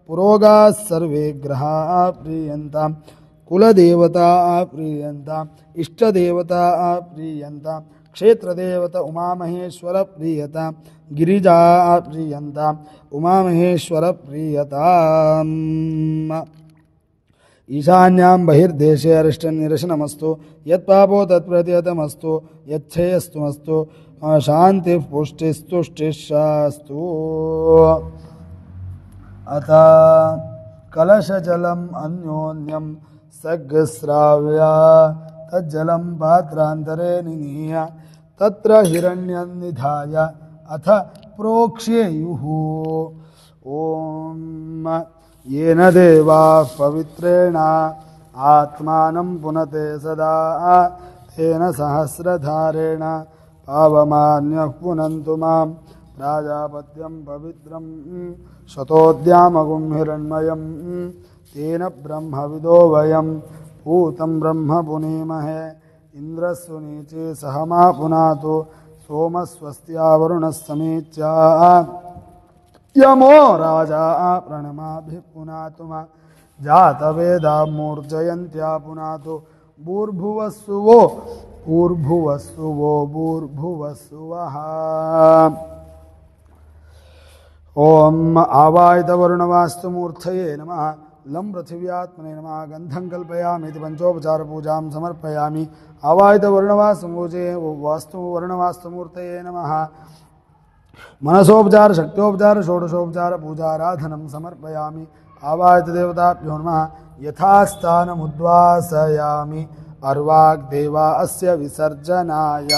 पुरोगाः सर्वे ग्रहाः प्रीयन्ताम्. कुलदेवता प्रीयन्ताम् इष्टदेवता प्रीयन्ताम् क्षेत्रदेवता उमामहेश्वर प्रीयताम् गिरिजा प्रीयन्ताम् उमामहेश्वर प्रीयताम् ईशान्यां बहिर्देशे अरिष्टनिरशनमस्तु यत्पापो तत्प्रतिहतमस्तु यच्छेयस्तुमस्तु शान्तिः पुष्टिस्तुष्टिश्शास्तु अथ कलशजलम् अन्योन्यं सग्स्राव्या तज्जलं पात्रान्तरे निनीय तत्र हिरण्यं निधाय अथ प्रोक्ष्येयुः ॐ येन देवाः पवित्रेण आत्मानं पुनते सदा तेन सहस्रधारेण पावमान्यः पुनन्तु मां प्राजापत्यं पवित्रं शतोद्यामगुं हिरण्मयं तेन ब्रह्मविदो वयं पूतं ब्रह्म पुनीमहे इन्द्रस्वनीचे सह मा पुनातु सोमस्वस्त्या वरुणः समीच्या यमो राजा प्रणमाभिः पुनातु मा जातवेदा मूर्जयन्त्या पुनातु भूर्भुवस्सुवो भूर्भुवस्सुवो भूर्भुवस्सुवः ॐ आवाहितवरुणवास्तु मूर्धये नमः लं पृथिव्यात्मने नमः गन्धं कल्पयामि इति पञ्चोपचारपूजां समर्पयामि आवाहितवर्णवास्तुमूर्तये नमः मनसोपचार शक्त्योपचार षोडशोपचार पूजाराधनं समर्पयामि आवाहितदेवताभ्यो नमः यथास्थानमुद्वासयामि अर्वाग्देवा अस्य विसर्जनाय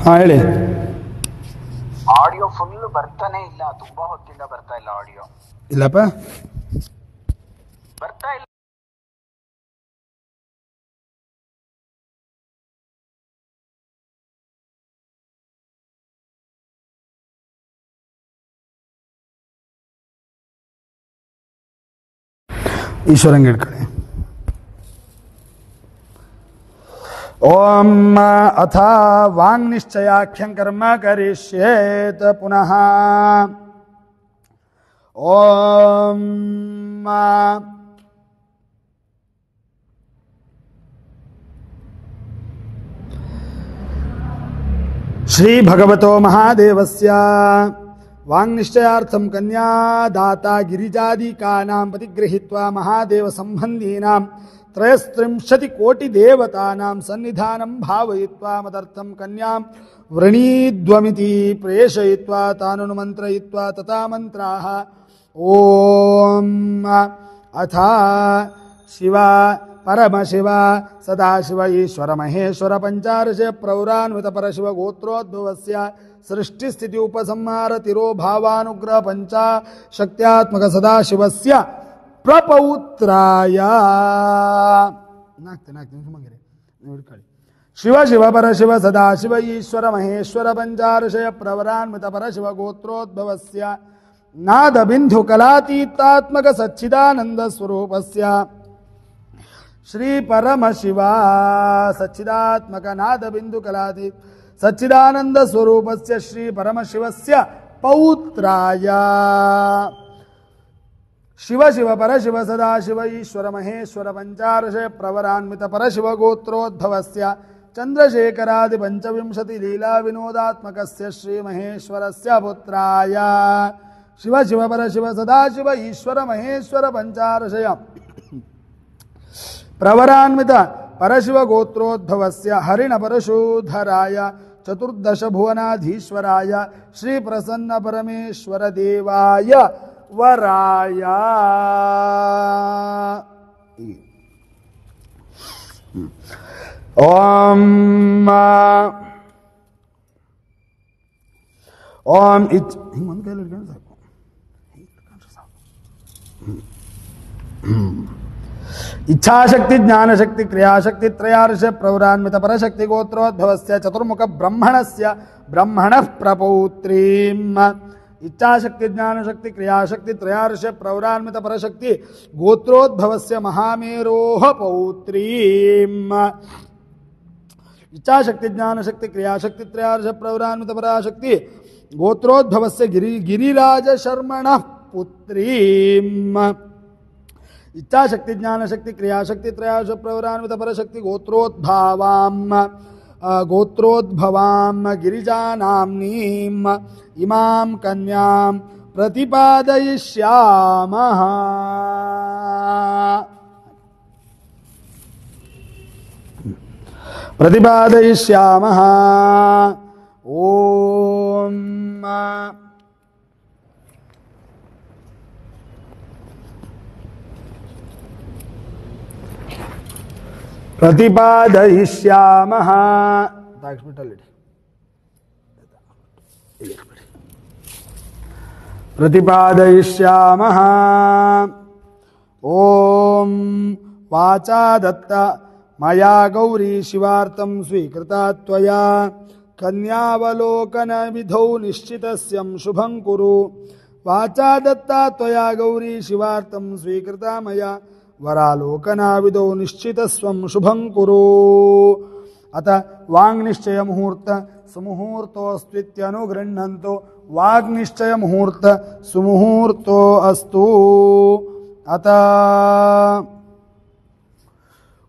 ಹಾಂ ಹೇಳಿ. ಆಡಿಯೋ ಫುಲ್ ಬರ್ತಾನೆ ಇಲ್ಲ, ತುಂಬಾ ಹೊತ್ತಿಂದ ಬರ್ತಾ ಇಲ್ಲ ಆಡಿಯೋ. ಇಲ್ಲಪ್ಪ ಬರ್ತಾ ಇಲ್ಲ. ಈಶ್ವರಂಗೆ ಇಟ್ಕೊಳ್ಳಿ. ಓಂ ಅಥ ವಾಂಗ್ನಿಶ್ಚಯಾಖ್ಯಂ ಕರ್ಮ ಕರಿಷ್ಯೇತ್ ಪುನಃ. ಓಂ ಶ್ರೀ ಭಗವತೋ ಮಹಾದೇವಸ್ಯ ವಾಂಗ್ನಿಶ್ಚಯಾರ್ಥಂ ಕನ್ಯಾದಾತ ಗಿರಿಜಾದಿಕಾನಾಂ ಪ್ರತಿಗೃಹೀತ್ವಾ ಮಹಾದೇವ ಸಂಬಂಧೀನಾಂ 33 ಕೋಟಿ ದೇವತಾನಾಂ ಸನ್ನಿಧಾನಂ ಭಾವಯಿತ್ವಾ ಮದರ್ಥಂ ಕನ್ಯಾಂ ವೃಣೀದ್ವಮಿತಿ ಪ್ರೇಷಯಿತ್ವಾ ತಾನುಮಂತ್ರಯಿತ್ವಾ ತಥಾ ಮಂತ್ರಾಃ. ಓಂ ಅಥ ಶಿವ ಪರಮಶಿವ ಸದಾಶಿವ ಈಶ್ವರ ಮಹೇಶ್ವರ ಪಂಚಾರ್ಷ ಪ್ರೌರಾನ್ವಿತ ಪರಶಿವ ಗೋತ್ರೋದ್ಭವಸ್ಯ ಸೃಷ್ಟಿಸ್ಥಿತಿ ಉಪಸಂಹಾರ ತಿರೋಭಾವಾನುಗ್ರಹ ಪಂಚಾಶಕ್ತ್ಯಾತ್ಮಕ ಸದಾಶಿವಸ್ಯ ಪ್ರಪೌತ್ರಾಯ. ಶಿವ ಶಿವ ಪರಶಿವ ಸದಾಶಿವ ಈಶ್ವರ ಮಹೇಶ್ವರ ಪಂಚಾರ್ಷಯ ಪ್ರವರಾನ್ವಿತ ಪರಶಿವ ಗೋತ್ರೋದ್ಭವಸ್ಯ ನಾದ ಬಿಂದು ಕಲಾತೀತಾತ್ಮಕ ಸಚ್ಚಿದಾನಂದ ಸ್ವರೂಪಸ್ಯ ಶ್ರೀ ಪರಮಶಿವ ಸಚ್ಚಿದಾತ್ಮಕ ನಾದ ಬಿಂದು ಕಲಾತೀತ ಸಚ್ಚಿದಾನಂದ ಸ್ವರೂಪಸ್ಯ ಶ್ರೀ ಪರಮಶಿವಸ್ಯ ಪೌತ್ರಾಯ. ಶಿವ ಶಿವ ಪರಶಿವ ಸದಾಶಿವ ಈಶ್ವರ ಮಹೇಶ್ವರ ಪಂಚಾರ್ಷಯ ಪ್ರವರಾನ್ವಿತ ಪರಶಿವ ಗೋತ್ರೋದ್ಭವಸ್ಯ ಚಂದ್ರಶೇಖರಾದಿ ಪಂಚವಿಂಶತಿ ಲೀಲಾ ವಿನೋದಾತ್ಮಕಸ್ಯ ಶ್ರೀ ಮಹೇಶ್ವರಸ್ಯ ಪುತ್ರಾಯ. ಶಿವ ಶಿವ ಪರಶಿವ ಸದಾಶಿವ ಈಶ್ವರ ಮಹೇಶ್ವರ ಪಂಚಾರ್ಷಯ ಪ್ರವರಾನ್ವಿತ ಪರಶಿವ ಗೋತ್ರೋದ್ಭವಸ್ಯ ಹರಿಣ ಪರಶೂಧರಾಯ ಚತುರ್ದಶ ಭುವನಾಧೀಶ್ವರಾಯ ಶ್ರೀ ಪ್ರಸನ್ನ ಪರಮೇಶ್ವರ ದೇವಾಯ ವರಾಯ. ಓಂ ಓಂ ಹಿಂಗೆ ಒಂದು ಕೈಲಿ ಇಟ್ಕೊಂಡು ಸಾಕು. ಇಚ್ಛಾಶಕ್ತಿ ಜ್ಞಾನಶಕ್ತಿ ಕ್ರಿಯಾಶಕ್ತಿ ತ್ರಯಾರ್ಷ ಪ್ರೌರಾನ್ವಿತ ಪರಶಕ್ತಿ ಗೋತ್ರೋದ್ಭವಸ್ಯ ಚತುರ್ಮುಖ ಬ್ರಹ್ಮಣಸ್ಯ ಬ್ರಹ್ಮಣಃ ಪ್ರಪೌತ್ರೀಂ. ಇಚ್ಛಾಶಕ್ತಿ ಜ್ಞಾನಶಕ್ತಿ ಕ್ರಿಯಾಶಕ್ತಿ ತ್ರಯಾರ್ಷ ಪ್ರೌರಾನ್ವಿತ ಪರಶಕ್ತಿ ಗೋತ್ರೋದ್ಭವಸ್ಯ ಮಹಾಮೇರೋಹ ಪೌತ್ರೀಂ. ಇಚ್ಛಾಶಕ್ತಿ ಜ್ಞಾನಶಕ್ತಿ ಕ್ರಿಯಾಶಕ್ತಿ ತ್ರಯಾರ್ಷ ಪ್ರೌರಾನ್ವಿತ ಪರಾಶಕ್ತಿ ಗೋತ್ರೋದ್ಭವಸ್ಯ ಗಿರಿರಾಜ ಶರ್ಮಣಃ ಪುತ್ರೀಂ. ಇಚ್ಛಾಶಕ್ತಿ ಜ್ಞಾನಶಕ್ತಿ ಕ್ರಿಯಾಶಕ್ತಿ ತ್ರಯಾರ್ಷ ಪ್ರೌರಾನ್ವಿತ ಪರಶಕ್ತಿ ಗೋತ್ರೋದ್ಭವಾಂ ಗಿರಿಜಾನಾಮ್ನೀಂ ಇಮಾಂ ಕನ್ಯಾಂ ಪ್ರತಿಪಾದಯಿಷ್ಯಾಮಃ. ಪ್ರತಿಪಾದಯಿಷ್ಯಾಮಃ. ಓಂ ಪ್ರತಿಪಾದಯಿಷ್ಯಾಮಃ. ಪ್ರತಿಪಾದಯಿಷ್ಯಾಮಃ. ಓಂ ವಾಚಾ ದತ್ತ ಮಯಾ ಗೌರಿ ಶಿವಾರ್ಥಂ ಸ್ವೀಕೃತಾ ತ್ವಯಾ ಕನ್ಯಾವಲೋಕನ ವಿಧೌ ನಿಶ್ಚಿತಸ್ಯಂ ಶುಭಂ ಕುರು. ವಾಚಾ ದತ್ತಾ ತ್ವಯಾ ಗೌರಿ ಶಿವಾರ್ಥಂ ಸ್ವೀಕೃತಾ ಮಯಾ ವರಾಲೋಕನಾವಿದೋ ನಿಶ್ಚಿತಸ್ವಂ ಶುಭಂ ಕುರು. ಅತ ವಾಂಗ್ನಿಶ್ಚಯ ಮುಹೂರ್ತ ಸುಮುಹೂರ್ತೋಸ್ತ್ವಿತ್ಯನುಗೃಹ್ಣಂತು. ವಾಗ್ನಿಶ್ಚಯ ಮುಹೂರ್ತ ಸುಮುಹೂರ್ತೋ ಅಸ್ತು. ಅತ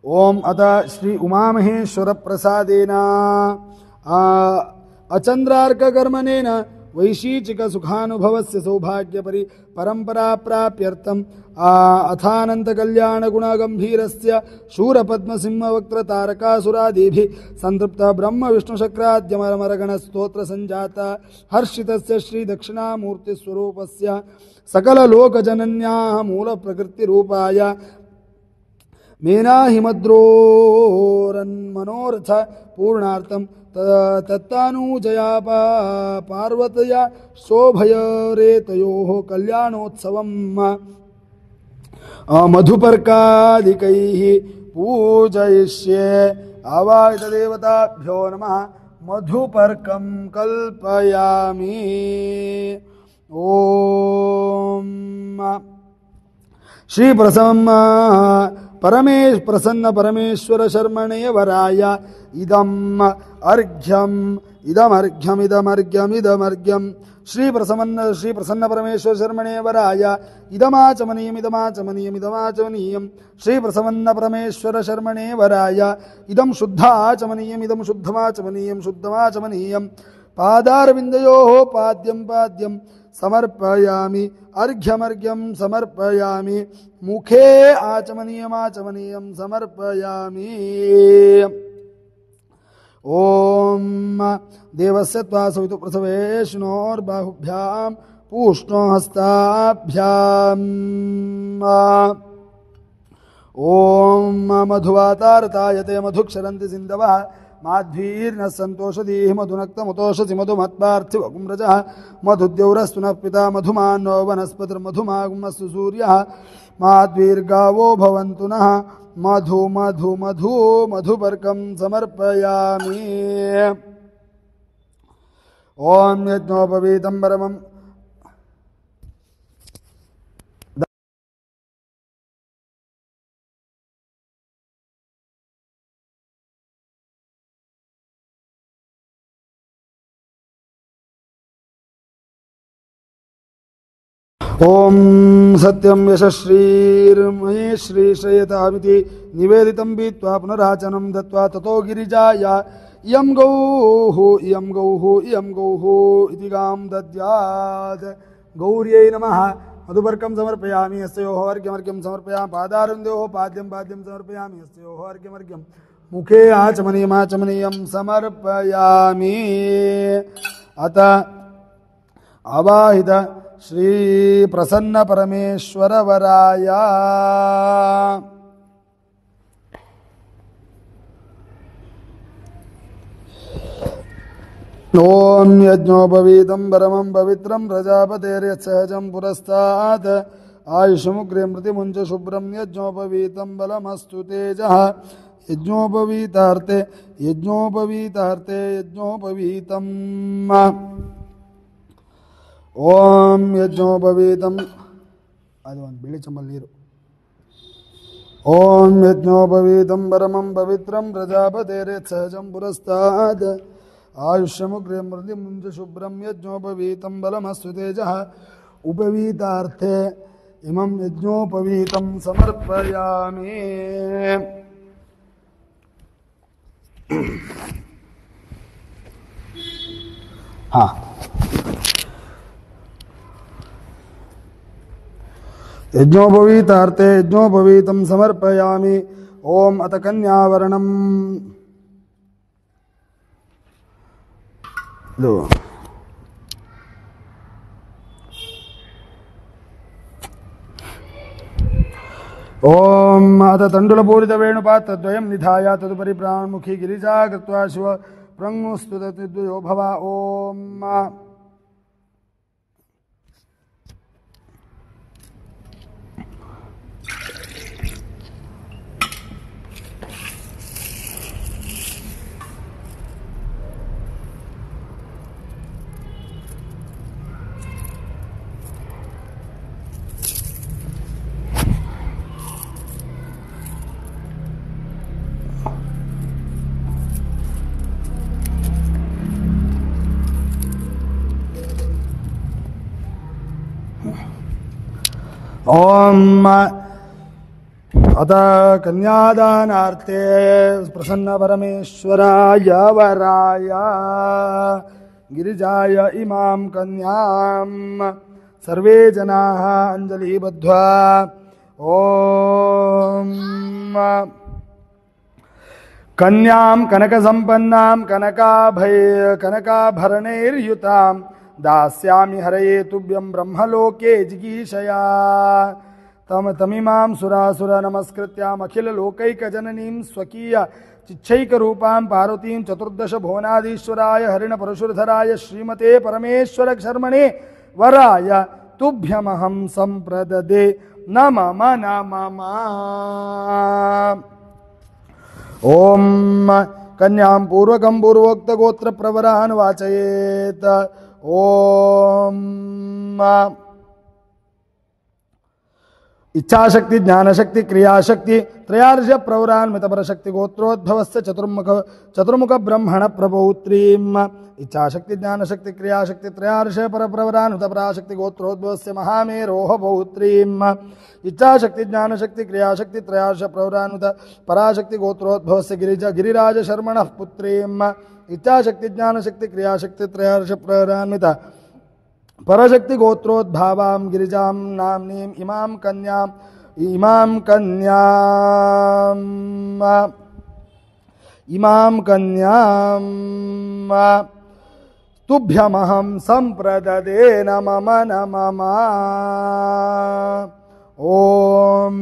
ಓಂ ಅತ ಶ್ರೀ ಉಮಾಮಹೇಶ್ವರ ಪ್ರಸಾದೇನ ಅಚಂದ್ರಾರ್ಕ ಕರ್ಮನೇನ ವೈಶೀಚಿಕ ಸುಖಾನುಭವಸ್ಯ ಸೌಭಾಗ್ಯ ಪರಂಪರಾ ಪ್ರಾಪ್ಯರ್ಥಂ ಅಥಾನಂತ ಕಲ್ಯಾಣ ಗುಣ ಗಂಭೀರಸ್ಯ ಶೂರ ಪದ್ಮ ಸಿಂಹ ವಕ್ತ್ರ ತಾರಕಾಸುರಾದಿಭಿಃ ಸಂತೃಪ್ತ ಬ್ರಹ್ಮ ವಿಷ್ಣು ಶಕ್ರಾದ್ಯ ಮರಗಣ ಸ್ತೋತ್ರ ಸಂಜಾತ ಹರ್ಷಿತಸ್ಯ ಶ್ರೀ ದಕ್ಷಿಣಾಮೂರ್ತಿ ಸ್ವರೂಪಸ್ಯ ಸಕಲ ಲೋಕ ಜನನ್ಯಾಹ ಮೂಲ ಪ್ರಕೃತಿ ರೂಪಾಯ ಮೇನಾಹಿಮದ್ರೋರನ್ ಮನೋರಥ ಪೂರ್ಣಾರ್ಥಂ तत्तानूजया पार्वतया शोभयरेतयोः कल्याणोत्सवम् मधुपर्कादिकैः पूजयिष्ये आवाहितदेवताभ्यो नमः मधुपर्कं कल्पयामि ॐ श्री प्रसन्न परमेश्वर शर्मणे वराय इदम् अर्घ्यम् श्री प्रसन्न परमेश्वर शर्मणे वराय इदमाचमनीयम् श्री प्रसन्न परमेश्वर शर्मणे वराय इदं शुद्धाचमनीयम् शुद्धमाचमनीयम् पादारविन्दयोः पाद्यं समर्पयामि अर्घ्यमर्घ्यं समर्पयामि मुखे आचमनीयं समर्पयामि ॐ देवस्य त्वा सवितु प्रसवेष्णोर्बाहुभ्यां पूष्णो हस्ताभ्याम् ॐ मधुवातारतायते मधुक्षरन्ति सिन्धवः माध्वीर्नः सन्तोषधीः मधुनक्तमुतोषसि मधुमत्पार्थिवकुम्रजः मधुद्यौरस्तु नः पिता मधुमान्नो वनस्पतिर्मधुमागुमस्तु सूर्यः माध्वीर्गावो भवन्तु नः मधुपर्कं समर्पयामि ॐ यज्ञोपवीतं परमम् ओम सत्यं यशश्रीर्मये श्रीश्रयतामिति निवेदितं बीत्वा पुनराचनं दत्वा ततो गिरिजाया इयं गौः इति गां दद्यात् गौर्यै नमः मधुपर्कं समर्पयामि यस्योः अर्घ्यमर्घ्यं समर्पयामि पादारविन्दयोः पाद्यं समर्पयामि यस्योः अर्घ्यमर्घ्यं मुखे आचमनीयं समर्पयामि अत अवाहित श्री प्रसन्न परमेश्वर वराय ओम यज्ञोपवीतं परमं पवित्रं प्रजापतेर्यत्सहजं पुरस्तात् आयुषमुग्रे मृतिमुञ्च शुभ्रं यज्ञोपवीतं बलमस्तु तेजः यज्ञोपवीतार्थे यज्ञोपवीतम् ओम यज्ञोपवीतम् ಅದು ಒಂದು ಬಿಳಿ ಚಂಬಲ್ ನೀರು ओम यज्ञोपवीतं परमं पवित्रं प्रजापतेर्यत्सहजं पुरस्तात् आयुष्यमुग्रे मृतिमुञ्च शुभ्रं यज्ञोपवीतं बलमस्तु तेजः उपवीतार्थे इमं यज्ञोपवीतं समर्पयामि हाँ यज्ञोपवीतार्थे यज्ञोपवीतं समर्पयामि ओम अत कन्यावरणम् ओम अत तण्डुलपूरितवेणुपात्रद्वयं निधाय तदुपरि प्राणमुखी गिरिजा कृत्वा शिव प्रङ्मुस्तु तद्विद्वयो भव ओम ओम अत कन्यादानार्थे प्रसन्न परमेश्वराय वराय गिरिजाय इमां कन्यां सर्वे जनाः अंजलि बद्ध्वा ओम कन्यां कनकसम्पन्नां कनकाभरणैर्युतां दास्यामि हरये तुभ्यं ब्रह्मलोके जिगीषया तमिमां सुरासुर नमस्कृत्याम् अखिल लोकैकजननीं स्वकीय चिच्छैकरूपां पार्वतीं चतुर्दश भुवनाधीश्वराय हरिणपरशुरधराय श्रीमते परमेश्वरशर्मणे वराय तुभ्यमहं सम्प्रददे नमः नमः। ओम कन्यां पूर्वकं पूर्वोक्त गोत्र प्रवरान् वाचयेत। ओम इच्छाशक्ति ज्ञानशक्ति क्रियाशक्ति त्रयार्ष प्रवरान्वितपर शक्ति गोत्रोद्भवस्य चतुर्मुख ब्रह्मण प्रपौत्रीम् इच्छाशक्ति ज्ञानशक्ति क्रियाशक्ति त्रयार्ष पर प्रवरान्वितपराशक्ति गोत्रोद्भवस्य महामेरोह पौत्रीम् इच्छाशक्ति ज्ञानशक्ति क्रियाशक्ति त्रयार्ष प्रवरान्वित पराशक्ति गोत्रोद्भवस्य गिरिराज शर्मणः पुत्रीम् इच्छाशक्ति ज्ञानशक्ति क्रियाशक्ति त्रयार्ष प्रवरान्वित परशक्ति गोत्रोद्भावां गिरिजां नाम्नीं इमां कन्यां तुभ्यमहं सम्प्रददे नमः नमः। ओम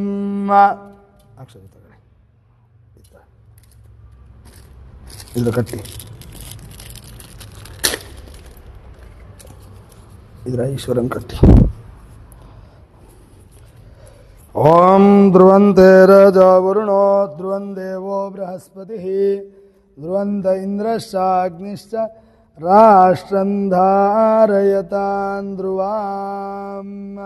इधर कट्टी इधर ईश्वरं कट्टी। ओम ध्रुवन्ते रजो वरुणो ध्रुवं देवो बृहस्पतिः ध्रुवन्त इन्द्रश्चाग्निश्च राष्ट्रं धारयतान् ध्रुवाम्।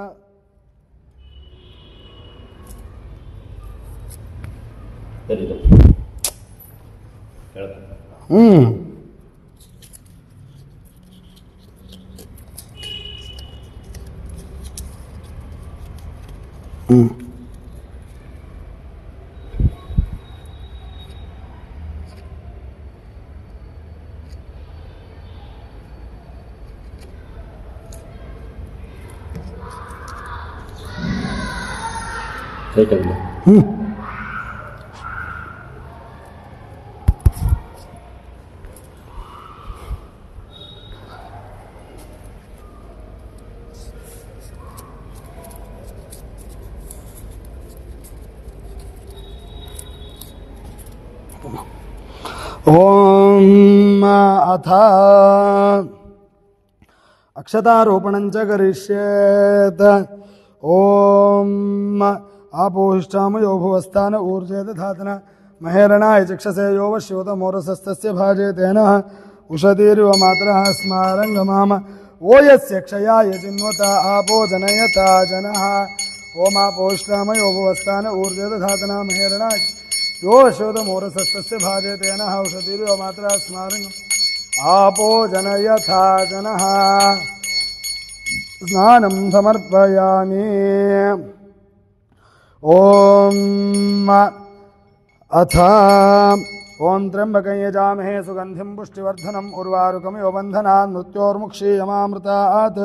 ओम अथ अक्षतारोपणं च करिष्येत्। ओम आपोष्टामयो भुवस्थान ऊर्जे दधातन महेरणाय चक्षसे यो वश्योतमोरसस्तस्य भाजे तेन उषतीरिव मातरः स्मारङ्गमाम ओ यस्य क्षयाय चिन्वत आपो जनयता जनः। ओमापोष्टामयो भुवस्थान ऊर्जे दधातन महेरणाय यो वश्योतमोरसस्तस्य भाजे तेन उषतीरिव मातरः स्मारङ्गम् आपो जनयथा जनः। स्नानं समर्पयामि। ओम अथ ओम त्र्यंबकं यजामहे सुगंधिं पुष्टिवर्धनम् उर्वारुकमिव बन्धनान् मृत्योर्मुक्षीयमामृतात्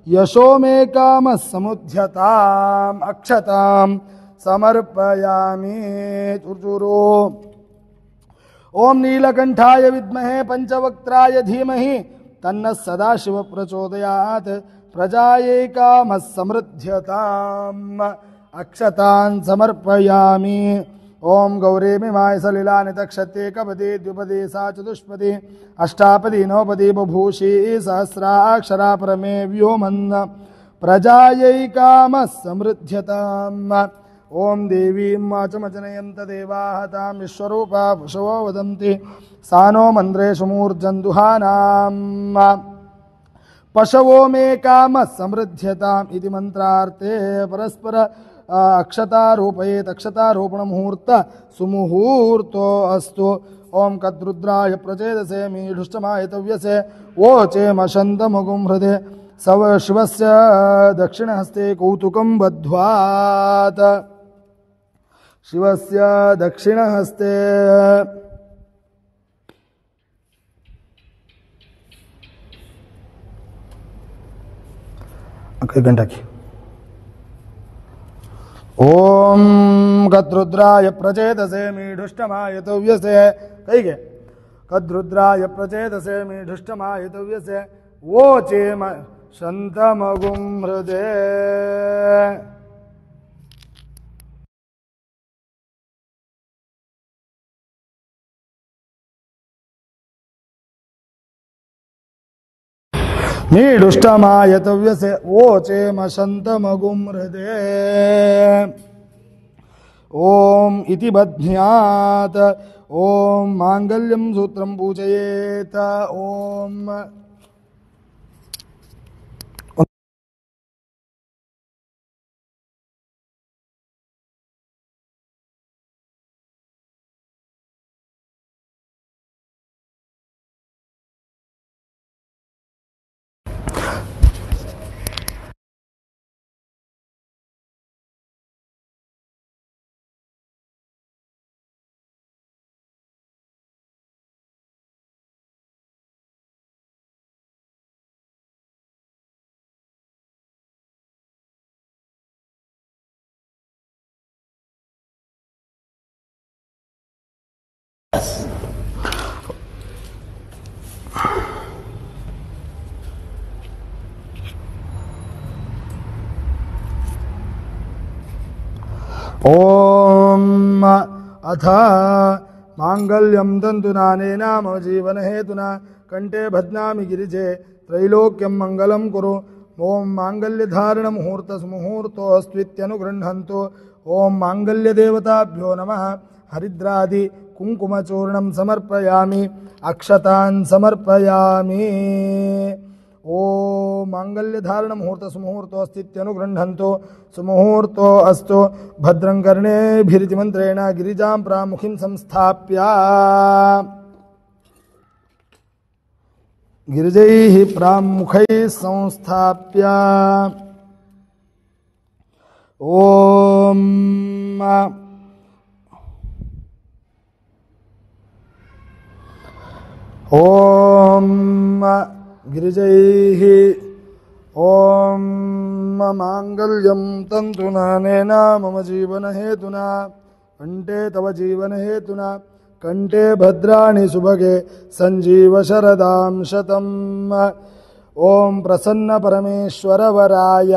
यशो मे कामः समुद्यताम् अक्षतां समर्पयामि। चुर्चुरो ओम नीलकंठाय विद्महे पंचवक्त्राय धीमहि तन्नः सदाशिव प्रचोदयात् प्रजायै कामः समृद्ध्यताम् अक्षतान् समर्पयामि। ओम गौरीमिमाय सलिलानि तक्षत्येकपदी द्विपदी सा चतुष्पदी अष्टापदी नवपदी बभूषी सहस्राक्षरा परमे व्योमन् प्रजायै कामः समृद्ध्यताम्। ओम देवीं वाचमजनयन्त देवाः तां विश्वरूपा पशवो वदन्ति सा नो मन्द्रेषु मूर्जन्दुहानाम् पशवो मे कामः समृद्ध्यताम् इति मंत्रार्थे परस्पर अक्षतारोपयेत्। अक्षतारोपण मुहूर्त सुमुहूर्तो अस्तु। ओम कद्रुद्राय प्रचेदसे मीढुष्टमायतव्यसे वोचेम शन्तमुगुं हृदे सव शिवस्य दक्षिणहस्ते कौतुकं बध्वात्। शिवस्य दक्षिणहस्ते घंटा की ओम कद्रुद्राय प्रचेदसे मीढुष्टमायतव्यसे कहिगे कद्रुद्राय प्रचेदसे मीढुष्टमायतव्यसे वोचेम शन्तमगुं हृदे। ನೀಡುಷ್ಟಮಾಯತವ್ಯಸೆ ಓಚೇಮ ಶಂತಮಗುಂ ಹೃದೇ ಓಂ ಇತಿ ಬಧ್ನ್ಯಾತ್ ಓಂ ಮಾಂಗಲ್ಯಂ ಸೂತ್ರಂ ಪೂಜಯೇತ ಓಂ ಓಂ ಅಥ ಮಾಂಗಲ್ಯಂ ತಂತುನಾನೇನ ಮಮ ಜೀವನ ಹೇತುನ ಕಂಠೆ ಬಧ್ನಾಮಿ ಗಿರಿಜೆ ತ್ರೈಲೋಕ್ಯಂ ಮಂಗಲಂ ಕುರು ಓಂ ಮಾಂಗಲ್ಯಧಾರಣ ಮುಹೂರ್ತ ಸುಮುಹೂರ್ತೋಸ್ತ್ವಿತ್ಯನುಗೃಹಂತು ಓಂ ಮಾಂಗಲ್ಯದೇವತಾಭ್ಯೋ ನಮಃ ಹರಿದ್ರಾದಿ ಕುಂಕುಮಚೂರ್ಣಂ ಸಮರ್ಪಯಾಮಿ ಅಕ್ಷತಾನ್ ಸಮರ್ಪಯಾಮಿ ಓಂ ಮಾಂಗಲ್ಯಧಾರಣ ಮುಹೂರ್ತ ಸುಮುಹೂರ್ತೋಸ್ತಿತ್ಯನುಗೃಹಂತು ಸುಮುಹೂರ್ತೋ ಅಸ್ತು ಭದ್ರಂ ಕರ್ಣೇಭಿರಿತಿ ಮಂತ್ರೇಣ ಗಿರಿಜಾಂ ಪ್ರಾಮುಖಿಂ ಸಂಸ್ಥಾಪ್ಯ ಗಿರಿಜೈಃ ಪ್ರಾಮುಖೈಃ ಸಂಸ್ಥಾಪ್ಯ ಓಂ ಓಂ ಗಿರಿಜೈಃ ಓಂ ಮಾಂಗಲ್ಯಂ ತಂತುನಾನೇನ ಮಮ ಜೀವನ ಹೇತುನಾ ಕಂಠೆ ತವ ಜೀವನ ಹೇತುನಾ ಕಂಠೆ ಭದ್ರಾಣಿ ಸುಭಗೆ ಸಂಜೀವ ಶರದಾಂ ಶತಂ ಓಂ ಪ್ರಸನ್ನ ಪರಮೇಶ್ವರ ವರಾಯ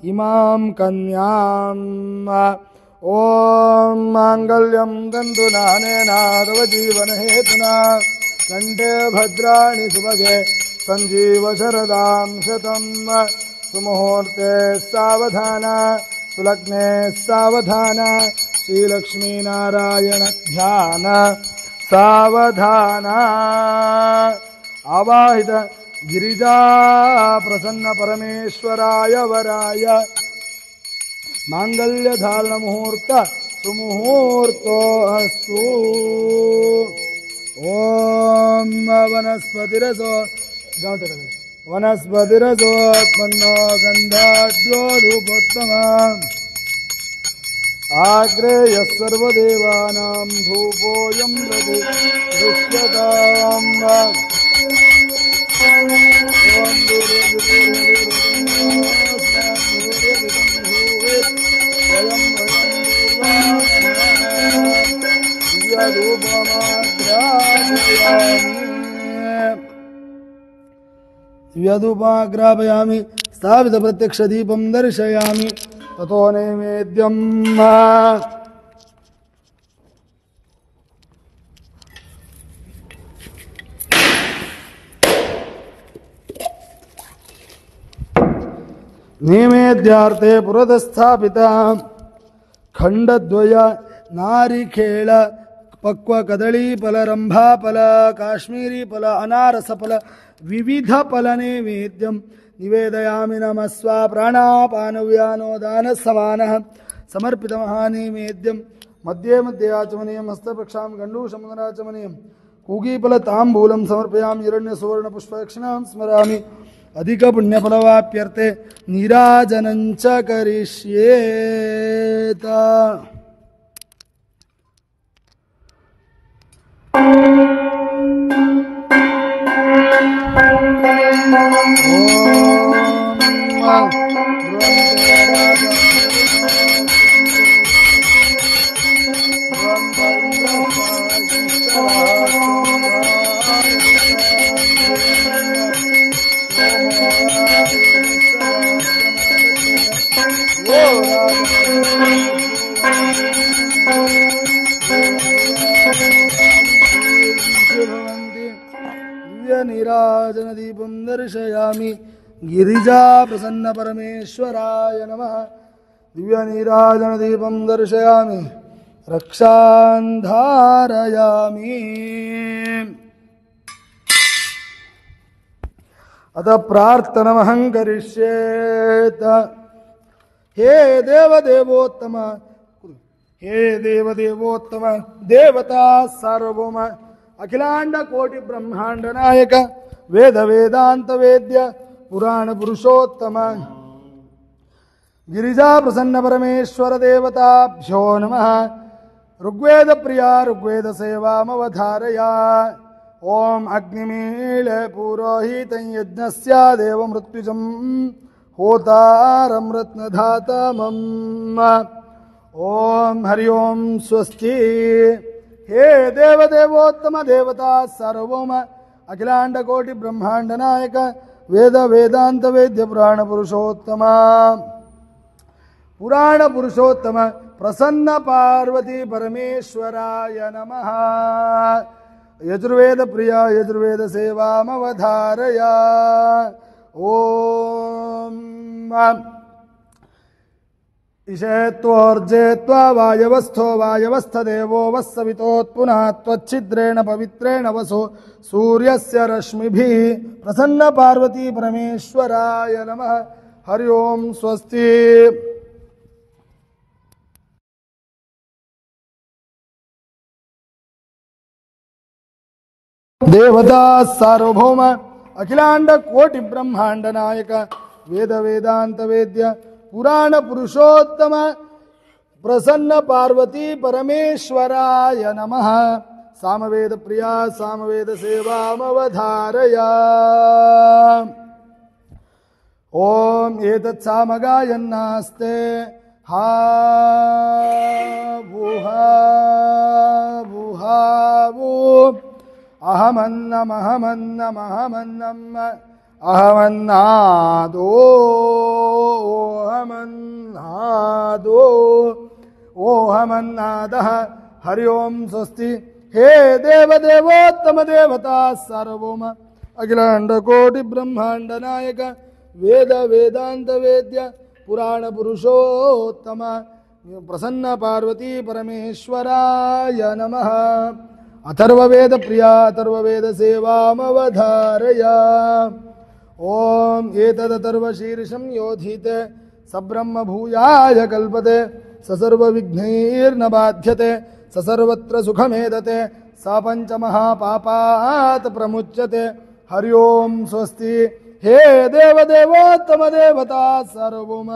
ಇಮಾಂ ಕನ್ಯಾಂ ಓಂ ಮಾಂಗಲ್ಯಂ ತಂತುನಾನೇನ ತವ ಜೀವನ ಹೇತುನಾ ಕಂಠೆ ಭದ್ರಾಣಿ ಸುಭಗೆ ಸಂಜೀವ ಶರದಾಂ ಶತಂ ಸುಮುಹೂರ್ತೆ ಸಾವಧಾನ ಸುಲಗ್ನೆ ಸಾವಧಾನ ಶ್ರೀಲಕ್ಷ್ಮೀನಾರಾಯಣ ಧ್ಯಾನ ಸಾವಧಾನ ಆವಾಹಿತ ಗಿರಿಜಾ ಪ್ರಸನ್ನ ಪರಮೇಶ್ವರಾಯ ವರಾಯ ಮಾಂಗಲ್ಯಧಾರಣ ಮುಹೂರ್ತ ಸುಮುಹೂರ್ತೋ ಅಸ್ತು ಓಂ ವನಸ್ಪತಿರಸೋ ವನಸ್ಪತಿರಸೋತ್ಪನ್ನೋ ಗಂಧಾಢ್ಯೋ ಧೂಪೋತ್ತಮ ಆಗ್ರೇಯ ಸರ್ವದೇವಾನಾಂ ಧೂಪೋಯಂ ದೃಶ್ಯತಾಂ ದಿವ್ಯಧೂಪಾಗ್ರಾಪಯಾಮಿ ಸ್ಥಾಪಿತ ಪ್ರತ್ಯಕ್ಷ ದೀಪಂ ದರ್ಶಯಾಮಿ ತಥೋ ನೈವೇದ್ಯಂ ನೈವೇದ್ಯಾರ್ಥೆ ಪುರದಸ್ಥಾಪಿತ ಖಂಡದ್ವಯ ನಾರಿಕೇಳ ಪಕ್ವ ಕದಳಿ ಫಲ ರಂಭಾ ಫಲ ಕಾಶ್ಮೀರಿ ಫಲ ಅನಾರಸ ಫಲ ವಿವಿಧ ಫಲ ನೈವೇದ್ಯಂ ನಿವೇದಯಾಮಿ ನಮಃ ಸ್ವ ಪ್ರಾಣಾಪಾನವ್ಯಾನೋ ದಾನ ಸಮಾನ ಸಮರ್ಪಿತ ಮಹಾನೈವೇದ್ಯಂ ಮಧ್ಯೆ ಮಧ್ಯೆ ಆಚಮನೀಯಂ ಹಸ್ತಪ್ರಕ್ಷಾಂ ಗಂಡೂಷಮನರಾಚಮನೀಯಂ ಕೂಗೀಫಲ ತಾಂಬೂಲಂ ಸಮರ್ಪಯಾಮಿ ಹಿರಣ್ಯ ಸುವರ್ಣ ಪುಷ್ಪದಕ್ಷಿಣಾಂ ಸ್ಮರಾಮಿ ಅಧಿಕ ಪುಣ್ಯಫಲವಾಪ್ಯರ್ಥೆ ನೀರಾಜನಂಚ ಕರಿಷ್ಯೇತ नीराजनदीपं दर्शयामि गिरिजा प्रसन्न परमेश्वराय नमः दिव्यनीराजनदीपं दर्शयामि रक्षां धारयामि अत प्रार्थनमहं करिष्येत हे देवदेवोत्तम हे देवदेवोत्तम देवता सार्वभौम अखिलांड कोटि ब्रह्मांड नायक वेद वेदांत वेद्य पुराण पुरुषोत्तम गिरिजा प्रसन्न परमेश्वर देवताभ्यो नमः ऋग्वेद प्रिया ऋग्वेद सेवामवधारया ओम अग्निमीळ पुरोहितं यज्ञस्य देवमृत्युजं होतारं रत्नधातमम् ओम हरि ओम स्वस्ति हे देवदेवोत्तम देवता सार्वभौम अखिलांड कोटि ब्रह्मांड नायक वेद वेदांत वेद्य पुराण पुरुषोत्तम प्रसन्न पार्वती परमेश्वराय नमः यजुर्वेद प्रिया यजुर्वेद सेवामवधारया ओम इषेत्वोर्जेत्वा वायवस्थो वायवस्थदेवो वस्सवितोत्पुनः त्वच्छिद्रेण पवित्रेण वसो सूर्यस्य रश्मिभिः प्रसन्न पार्वती परमेश्वराय नमः हरि ओम स्वस्ति देवता सार्वभौम अखिलांड कोटि ब्रह्मांड नायक वेद वेदांत वेद्य पुराण पुरुषोत्तम प्रसन्न पार्वती परमेश्वराय नमः सामवेद प्रिया सामवेद सेवामवधारया ओम एतत् सामगायन्नास्ते हा बुहावु अहमन्नमहमन्नमहमन्नम् अहमन्नादो ओहमन्नादः हरि ओम स्वस्ति हे देवदेवोत्तम देवता सार्वभौम अखिलांड कोटि ब्रह्मांड नायक वेद वेदांत वेद्य पुराण पुरुषोत्तम प्रसन्न पार्वती परमेश्वराय नमः अथर्ववेद प्रिया अथर्ववेद सेवामवधारया ओम एतदथर्वशीर्षं योधीते सब्रह्म भूयाय कल्पते ससर्वविघ्नैर्न बाध्यते ससर्वत्र सुखमेदते स पंचमहापापात् प्रमुच्यते हरि ओम स्वस्ति हे देवदेवोत्तम देवता सार्वभौम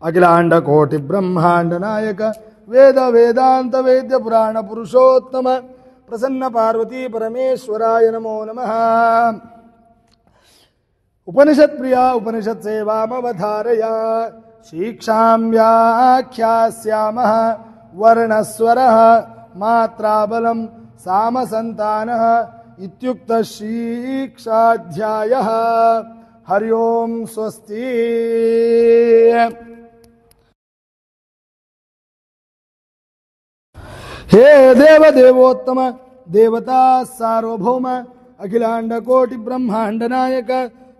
अखिलांड कोटि ब्रह्मांड नायक वेद वेदांत वेद्य पुराण पुरुषोत्तम प्रसन्न पार्वती परमेश्वराय नमो नमः उपनिषद प्रिया उपनिषद सेवामवधारया शिक्षां व्याख्यास्यामः वर्णस्वरः मात्राबलं सामसन्तानः इत्युक्त शिक्षाध्यायः हरि ओम स्वस्ति हे देवदेवोत्तम देवता सार्वभौम अखिलांड कोटि ब्रह्मांड नायक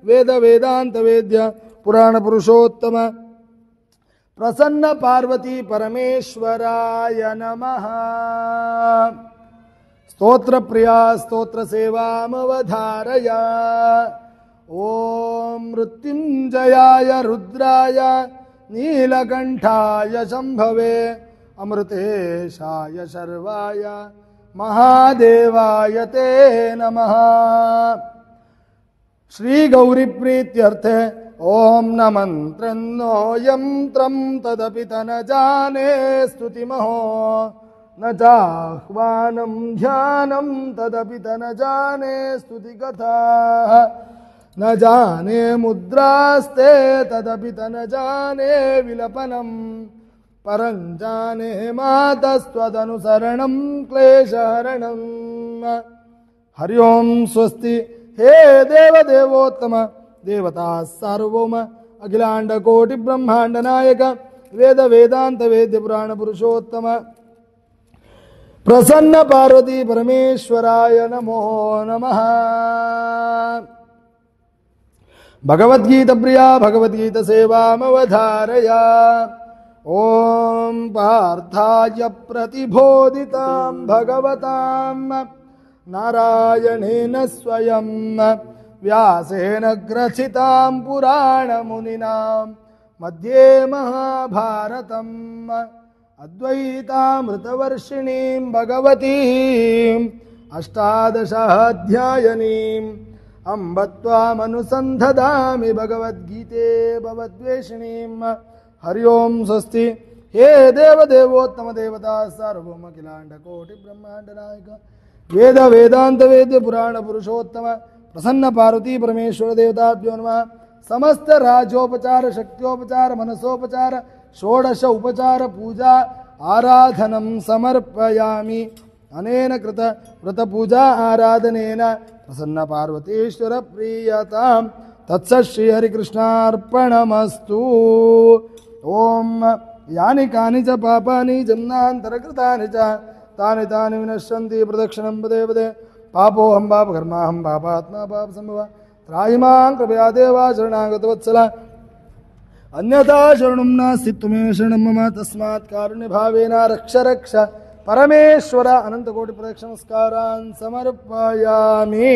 वेद वेदांत वेद्य पुराण पुरुषोत्तम प्रसन्न पार्वती परमेश्वराय नमः स्तोत्र प्रिया स्तोत्र सेवामवधारया ओम मृत्युंजयाय रुद्राय नीलकंठाय शंभवे अमृतेशाय शर्वाय महादेवाय ते नमः श्री गौरी प्रीत्यर्थे ओम न मंत्रन्नो यंत्रं तदपि न जाने स्तुतिमहो न चाह्वानं ध्यानं तदपि न जाने स्तुति कथा न जाने मुद्रास्ते तदपि न जाने विलपनम् परं जाने मातस्त्वदनुसरणं क्लेशहरणम् हरि ओम स्वस्ति हे देवदेवोत्तम देवता सार्वभौम अखिलांड कोटि ब्रह्मांड नायक वेद वेदांत वेद्य पुराण पुरुषोत्तम ಪ್ರಸನ್ನ ಪಾರ್ವತಿ ಪರಮೇಶ್ವರಾಯ ನಮೋ ನಮಃ. ಭಗವದ್ಗೀತ ಪ್ರಿಯ ಭಗವದ್ಗೀತ ಸೇವಾಮವಧಾರಯ. ಓಂ ಪಾರ್ಥಾಯ ಪ್ರತಿಬೋಧಿತಾಂ ಭಗವತಾಂ ನಾರಾಯಣೇನ ಸ್ವಯಂ ವ್ಯಾಸೇನ ಗ್ರಥಿತಾಂ ಪುರಾಣಮುನಿನಾ ಮಧ್ಯೆ ಮಹಾಭಾರತಂ ಅದ್ವೈತಾಮೃತವರ್ಷಿಣೀಂ ಭಗವತೀಂ ಅಷ್ಟಾದಶಾಧ್ಯಾಯನೀಂ ಅಂಬ ತ್ವಾಮನುಸಂಧದಾಮಿ ಭಗವದ್ಗೀತೆ ಭವದ್ವೇಷಿಣೀಂ. ಹರಿ ಓಂ ಸ್ವಸ್ತಿ. ಹೇ ದೇವದೇವೋತ್ತಮ ದೇವತಾ ಸಾರ್ವಭೌಮ ಕಿಲಾಂಡ ಕೋಟಿ ಬ್ರಹ್ಮಾಂಡ ನಾಯಕ ವೇದ ವೇದಾಂತ ವೇದ್ಯ ಪುರಾಣ ಪುರುಷೋತ್ತಮ ಪ್ರಸನ್ನ ಪಾರ್ವತಿ ಪರಮೇಶ್ವರ ದೇವತಾಭ್ಯೋ ನಮಃ. ಸಮಸ್ತ ರಾಜೋಪಚಾರ ಶಕ್ತ್ಯೋಪಚಾರ ಮನಸೋಪಚಾರ ಷೋಡಶ ಉಪಚಾರ ಪೂಜಾ ಆರಾಧನಂ ಸಮರ್ಪಯಾಮಿ. ಅನೇನ ಕೃತ ವ್ರತ ಪೂಜಾ ಆರಾಧನೇನ ಪ್ರಸನ್ನ ಪಾರ್ವತೀಶ್ವರ ಪ್ರೀಯತಾಂ. ತತ್ಸತ್ ಶ್ರೀ ಹರಿಕೃಷ್ಣಾರ್ಪಣಮಸ್ತು. ಓಂ ಯಾನಿ ಕಾನಿ ಚ ಪಾಪಾನಿ ಜನ್ಮಾಂತರಕೃತಾನಿ ಚ ತಾನಿ ತಾನಿ ವಿನಶ್ಯಂತಿ ಪ್ರದಕ್ಷಿಣಂ ಪದೇ ಪದೇ. ಪಾಪೋಹಂ ಪಾಪಕರ್ಮಾಹಂ ಪಾಪಾತ್ಮ ಪಾಪ ಸಂಭವ ತ್ರಾಯಿಮಾಂ ಕೃಪಯಾ ದೇವ ಶರಣಾಗತವತ್ಸಲ. ಅನ್ಯಥಾ ಶರಣಂ ನಾಸ್ತಿ ತ್ವಮೇವ ಶರಣಂ ಮಮ ತಸ್ಮಾತ್ ಕಾರುಣ್ಯ ಭಾವೇನ ರಕ್ಷ ರಕ್ಷ ಪರಮೇಶ್ವರ. ಅನಂತಕೋಟಿ ಪ್ರದಕ್ಷಿಣ ನಮಸ್ಕಾರಾನ್ ಸಮರ್ಪಯಾಮಿ.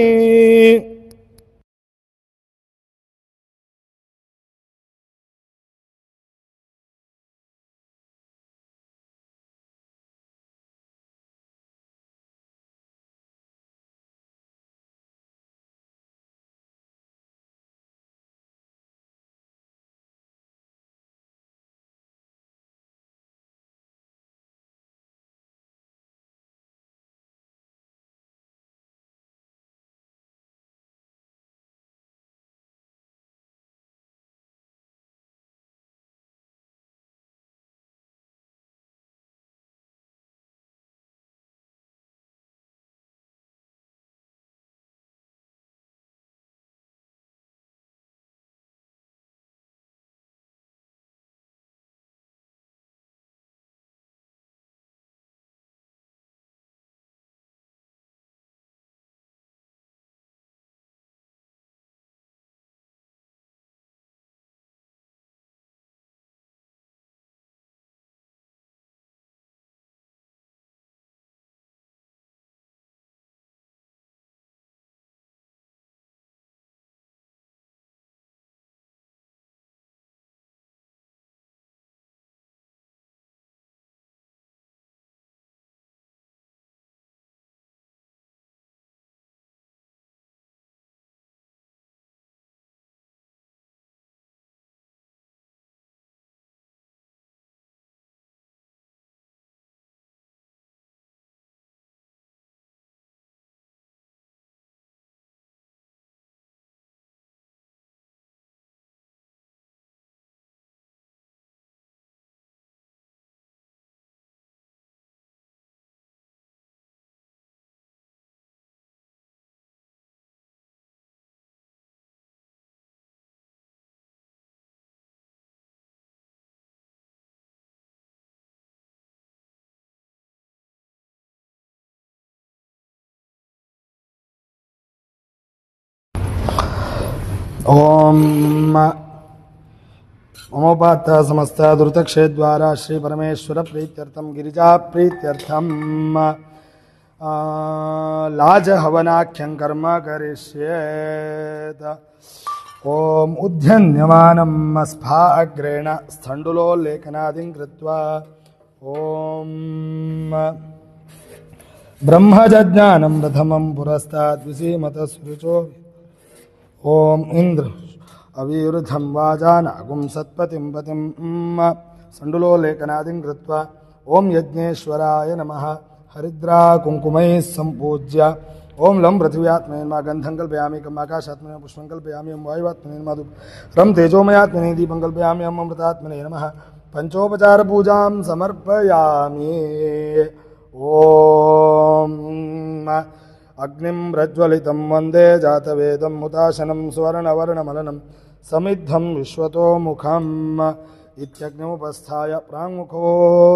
ಓಂ ಮಮೋಪಾತ್ತ ಸಮಸ್ತ ಧೃತಕ್ಷೇದ್ವಾರ ಶ್ರೀ ಪರಮೇಶ್ವರ ಪ್ರೀತ್ಯರ್ಥಂ ಗಿರಿಜಾ ಪ್ರೀತ್ಯರ್ಥಂ ಲಾಜಹವನಾಖ್ಯಂ ಕರ್ಮ ಕರಿಷ್ಯೇತ. ಓಂ ಉದ್ಯನ್ಯಮಾನಂ ಸ್ಫಾ ಅಗ್ರೇಣ ಸ್ಥಂಡುಲೋಲ್ಲೇಖನಾದಿಂ ಕೃತ್ವಾ ಓಂ ಬ್ರಹ್ಮಜ್ಞಾನಂ ಪ್ರಥಮಂ ಪುರಸ್ತಾದ್ ವಿಸೀಮತ ಸುರುಚೋ. ಓಂ ಇಂದ್ರ ಅವಿರುಧಂ ವಾಜಾನಾಗುಂ ಸತ್ಪತಿಂ ಪತಿಂ ಸಂಡುಲೋಲ್ಲೇಖನಾದಿಂ ಕೃತ್ವಾ ಓಂ ಯಜ್ಞೇಶ್ವರಾಯ ನಮಃ. ಹರಿದ್ರಾ ಕುಂಕುಮೈ ಸಂಪೂಜ್ಯ ಓಂ ಲಂ ಪೃಥಿವ್ಯಾತ್ಮನೇನ್ಮ ಗಂಧಂ ಕಲ್ಪಯಾಮಿ ಕಂ ಆಕಾಶಾತ್ಮನೇ ಪುಷ್ಪಂ ಕಲ್ಪಯಾಮಿ ಓಂ ವಾಯುವಾತ್ಮನೇನ್ಮ ರಂ ತೇಜೋಮಯಾತ್ಮನೇ ದೀಪಂ ಕಲ್ಪಯಾಮಿ ಓಂ ಅಮೃತಾತ್ಮನೇ ನಮಃ. ಪಂಚೋಪಚಾರ ಪೂಜಾಂ ಸಮರ್ಪಯಾಮಿ. ಓಂ ಅಗ್ನಿಂ ಪ್ರಜ್ವಲಿತಂ ವಂದೇ ಜಾತವೇದಂ ಹುತಾಶನಂ ಸುವರ್ಣವರ್ಣಮಲನಂ ಸಮಿದ್ಧಂ ವಿಶ್ವತೋ ಮುಖಂ इत्यग्निमुपस्थाय प्राङ्मुखो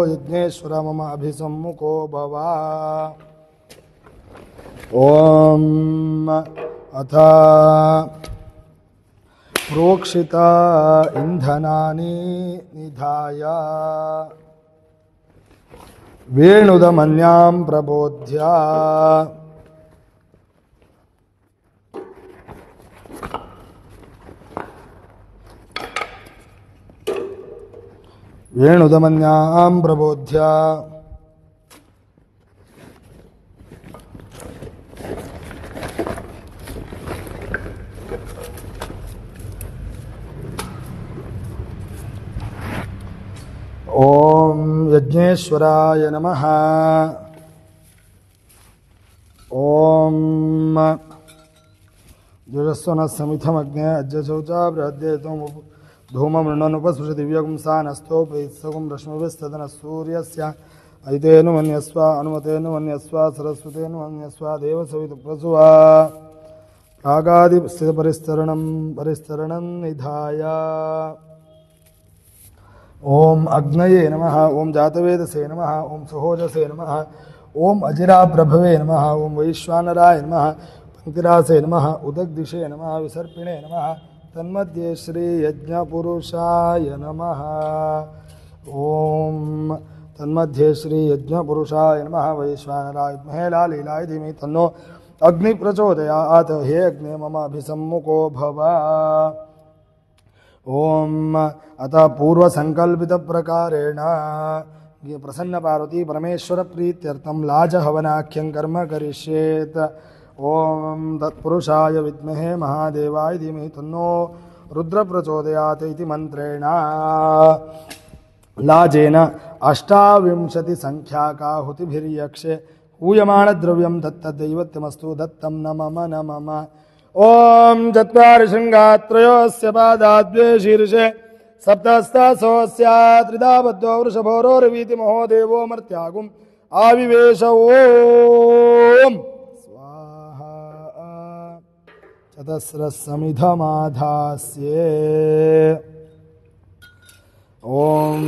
यज्ञेश्वर मम अभिसम्मुखो भव ॐ अथ प्रोक्षित इंधनानि निधाय वेणुदमन्यां प्रबोध्य वेणुदमन्यां प्रबोध्य ओम यज्ञेश्वराय नमः। ओम जुरस्वनः समिथमग्ने अज्जशौचा बृहद्येतुं धूममृण्वनुपस्पृश दिव्यगुंसानस्तोपैत्सगुं रश्मिभिस्तदनः सूर्यस्य अयितेनु मन्यस्व अनुमतेनु मन्यस्व सरस्वतेनु मन्यस्व देवसवितुप्रसुवा प्रागादिस्थितपरिस्तरणं निधाय ओम अग्नये नमः। ओम जातवेदसे नमः। ओम सुहोजसे नमः। ओम अजिराप्रभवे नमः। ओम वैश्वानराय नमः। पंक्तिरासे नमः। उदग्दिशे नमः। विसर्पिणे नमः। तन्मध्ये श्री यज्ञपुरुषाय नमः। ओम तन्मध्ये श्री यज्ञपुरुषाय नमः। वैश्वानराय विद्महे लालीलाय धीमहि तन्नो अग्नि प्रचोदयात्। हे अग्ने मम अभिसम्मुखो भव। ओम अतः पूर्व संकल्पित प्रकारेण प्रसन्न पार्वती परमेश्वर प्रीत्यर्थम लाज हवनाख्यं कर्म करिष्येत। ओम तत्पुरुषाय विद्महे महादेवाय धीमहि तन्नो रुद्र प्रचोदयात् इति मंत्रेण लाजेन 28 संख्याकाहुतिभिर्यक्षे हूयमाण द्रव्यं दत्तदैवत्यमस्तु दत्तं न मम न मम। ओम चत्वारि शृंगात्रयोस्य पादाद्वे शीर्षे सप्तस्तासोऽस्य त्रिधा बद्धो वृषभोरोरवीति महो देवो मर्त्यागुम् आविवेश। ओम स्वाहा चतस्रः समिधमाधास्ये। ओम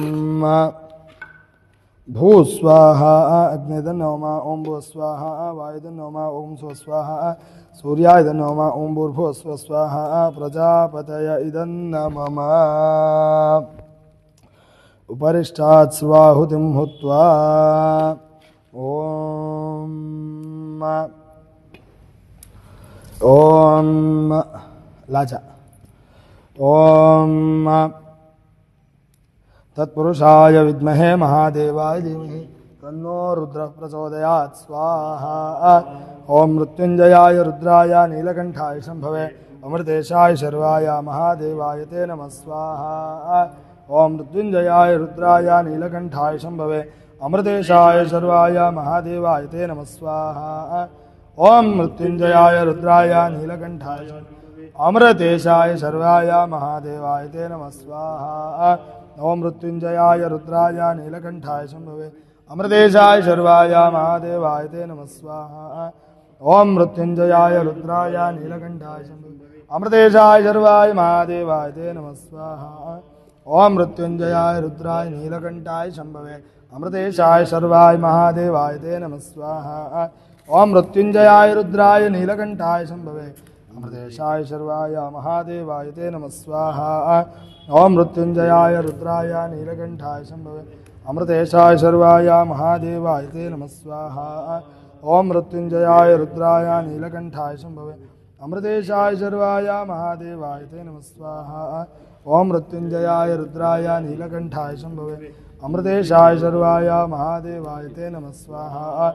भूस्वाहा अग्निदन्नोमा। ओम भूस्वाहा वायुदन्नोमा। ओम स्वस्वाहा सूर्याय नमः। ओम भूर्भुवस्सुः स्वाहा प्रजापतय इदन्नमः। उपरिष्टात् स्वाहुतिं हुत्वा ओम लाजा। ओम तत्पुरुषाय विद्महे महादेवाय धीमहि तन्नो रुद्रः प्रचोदयात्। स्वाहा। ओम मृत्युंजयाय रुद्राय नीलकंठाय शंभवे अमृतेशाय शर्वाय महादेवाय ते नमः। स्वाहा। ओम मृत्युंजयाय रुद्राय नीलकंठाय शंभवे अमृतेशाय शर्वाय महादेवाय ते नमः। स्वाहा। ओम मृत्युंजयाय रुद्राय नीलकंठाय अमृतेशाय शर्वाय महादेवाय ते नमः। स्वाहा। ओम मृत्युंजयाय रुद्राय नीलकंठाय शंभवे अमृतेशाय शर्वाय महादेवाय ते नमः। स्वाहा। ओम मृत्युंजयाय रुद्राय नीलकंठाय शंभवे अमृतेशाय शर्वाय महादेवाय ते नमः। स्वाहा। ओम मृत्युंजयाय रुद्राय नीलकंठाय शंभवे अमृतेशाय शर्वाय महादेवाय ते नमः। स्वाहा। ओम मृत्युंजयाय रुद्राय नीलकंठाय शंभवे अमृतेशाय शर्वाय महादेवाय ते नमः। स्वाहा। ओम मृत्युंजयाय रुद्राय नीलकंठाय शंभवे अमृतेशाय शर्वाय महादेवाय ते नमः। स्वाहा। ओम मृत्युंजयाय रुद्राय नीलकंठाय शंभवे अमृतेशाय शर्वाय महादेवाय ते नमः। स्वाहा। ओम मृत्युंजयाय रुद्राय नीलकंठाय शंभवे अमृतेशाय शर्वाय महादेवाय ते नमः। स्वाहा।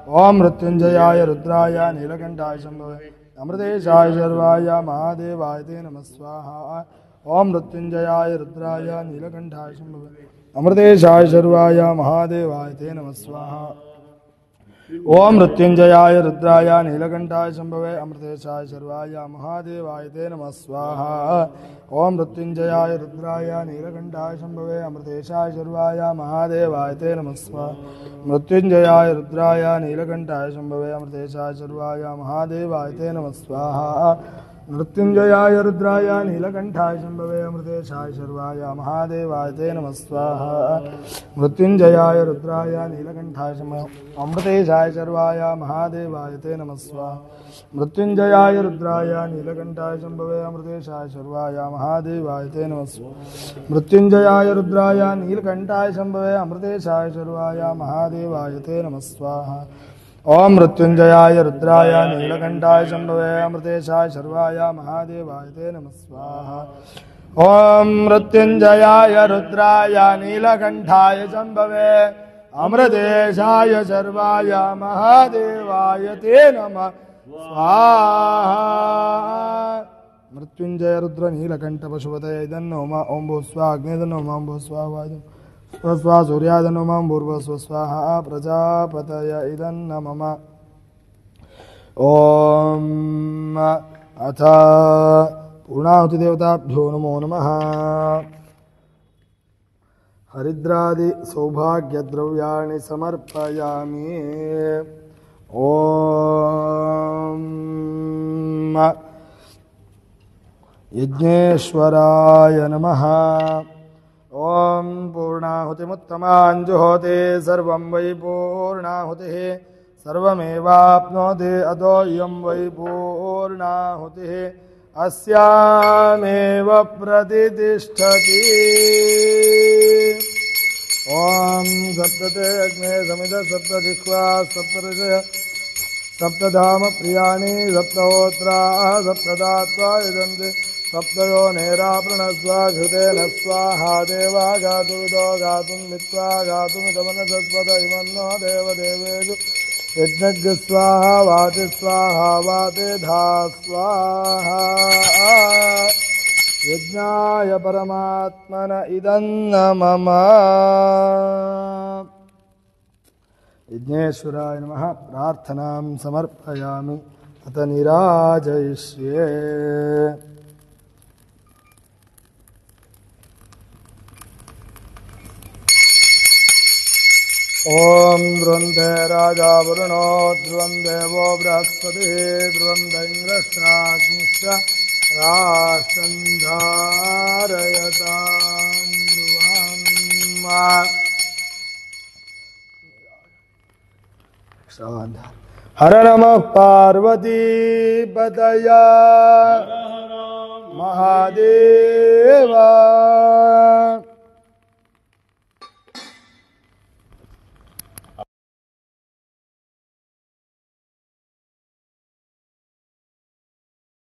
ओम मृत्युंजयाय रुद्राय नीलकंठाय शंभवे अमृतेशाय शर्वाय महादेवाय ते नमः। स्वाहा। ओम मृत्युंजयाय रुद्राय नीलकंठाय शंभवे अमृतेशाय शर्वाय महादेवाय ते नमः। स्वाहा। ओम मृत्युंजयाय रुद्राय नीलकंठाय शंभवे अमृतेशाय शर्वाय महादेवाय ते नमः। स्वाहा। ओम मृत्युंजयाय रुद्राय नीलकंठाय शंभवे अमृतेशाय शर्वाय महादेवाय ते नमः। स्वाहा। मृत्युंजयाय रुद्राय नीलकंठाय शंभवे अमृतेशाय शर्वाय महादेवाय ते नमः। स्वाहा। मृत्युंजयाय रुद्राय नीलकंठाय शंभवे अमृतेशाय शर्वाय महादेवाय ते नमः स्वाहा मृत्युंजयाय रुद्राय नीलकंठाय शंभवे अमृतेशाय शर्वाय महादेवाय ते नमः स्वाहा मृत्युंजयाय रुद्राय नीलकंठाय शंभवे अमृतेशाय शर्वाय महादेवाय ते नमः स्वाहा मृत्युंजयाय रुद्राय नीलकंठाय शंभवे अमृतेशाय शर्वाय महादेवाय ते नमः स्वाहा ओम मृत्युंजयाय रुद्राय नीलकंठाय शंभवे अमृतेशाय शर्वाय महादेवाय ते नमः स्वाहा ओम मृत्युंजयाय रुद्राय नीलकंठाय शंभवे अमृतेशाय शर्वाय महादेवाय ते नमः स्वाहा मृत्युंजय रुद्र नीलकंठ पशुपतये इदन्नो ओम भू स्वाहा अग्नेदन्नो ओम भू स्वाहा स्वस्वा सूर्यादनो मम भूर्भुवः स्वाहा प्रजापतय इदन्न मम ओम अथ पूर्णाहुति देवताभ्यो नमो नमः हरिद्रादि सौभाग्य द्रव्याणि समर्पयामि ओम यज्ञेश्वराय नमः ओम पूर्णाहुतिमुत्तमाञ्जुहोते सर्वं वै पूर्णाहुतिः सर्वमेवाप्नोति अतो इयं वै पूर्णाहुतिः अस्यामेव प्रतिष्ठति ओम सप्तते अग्ने समित सप्तजिह्वा सप्तऋषय सप्तधाम प्रियाणि सप्तहोत्रा सप्तदात्वा यजन्ति सप्तयो नेराप्रणस्व घृतेन स्वाहा देवा गातुविदो गातुं मित्वा गातुमिदमनसस्पत इमन्नो देवदेवेषु यज्ञज्ञ स्वाहा वाति धा स्वाहा यज्ञाय परमात्मन इदन्न मम यज्ञेश्वराय नमः प्रार्थनां समर्पयामि अथ निराजयिष्ये ओम ध्रुवन्ते राजा वरुणो ध्रुवं देवो बृहस्पतिः ध्रुवं इन्द्रश्चाग्निश्च राष्ट्रं धारयतां ध्रुवम् हर नमः पार्वती पतय महादेवा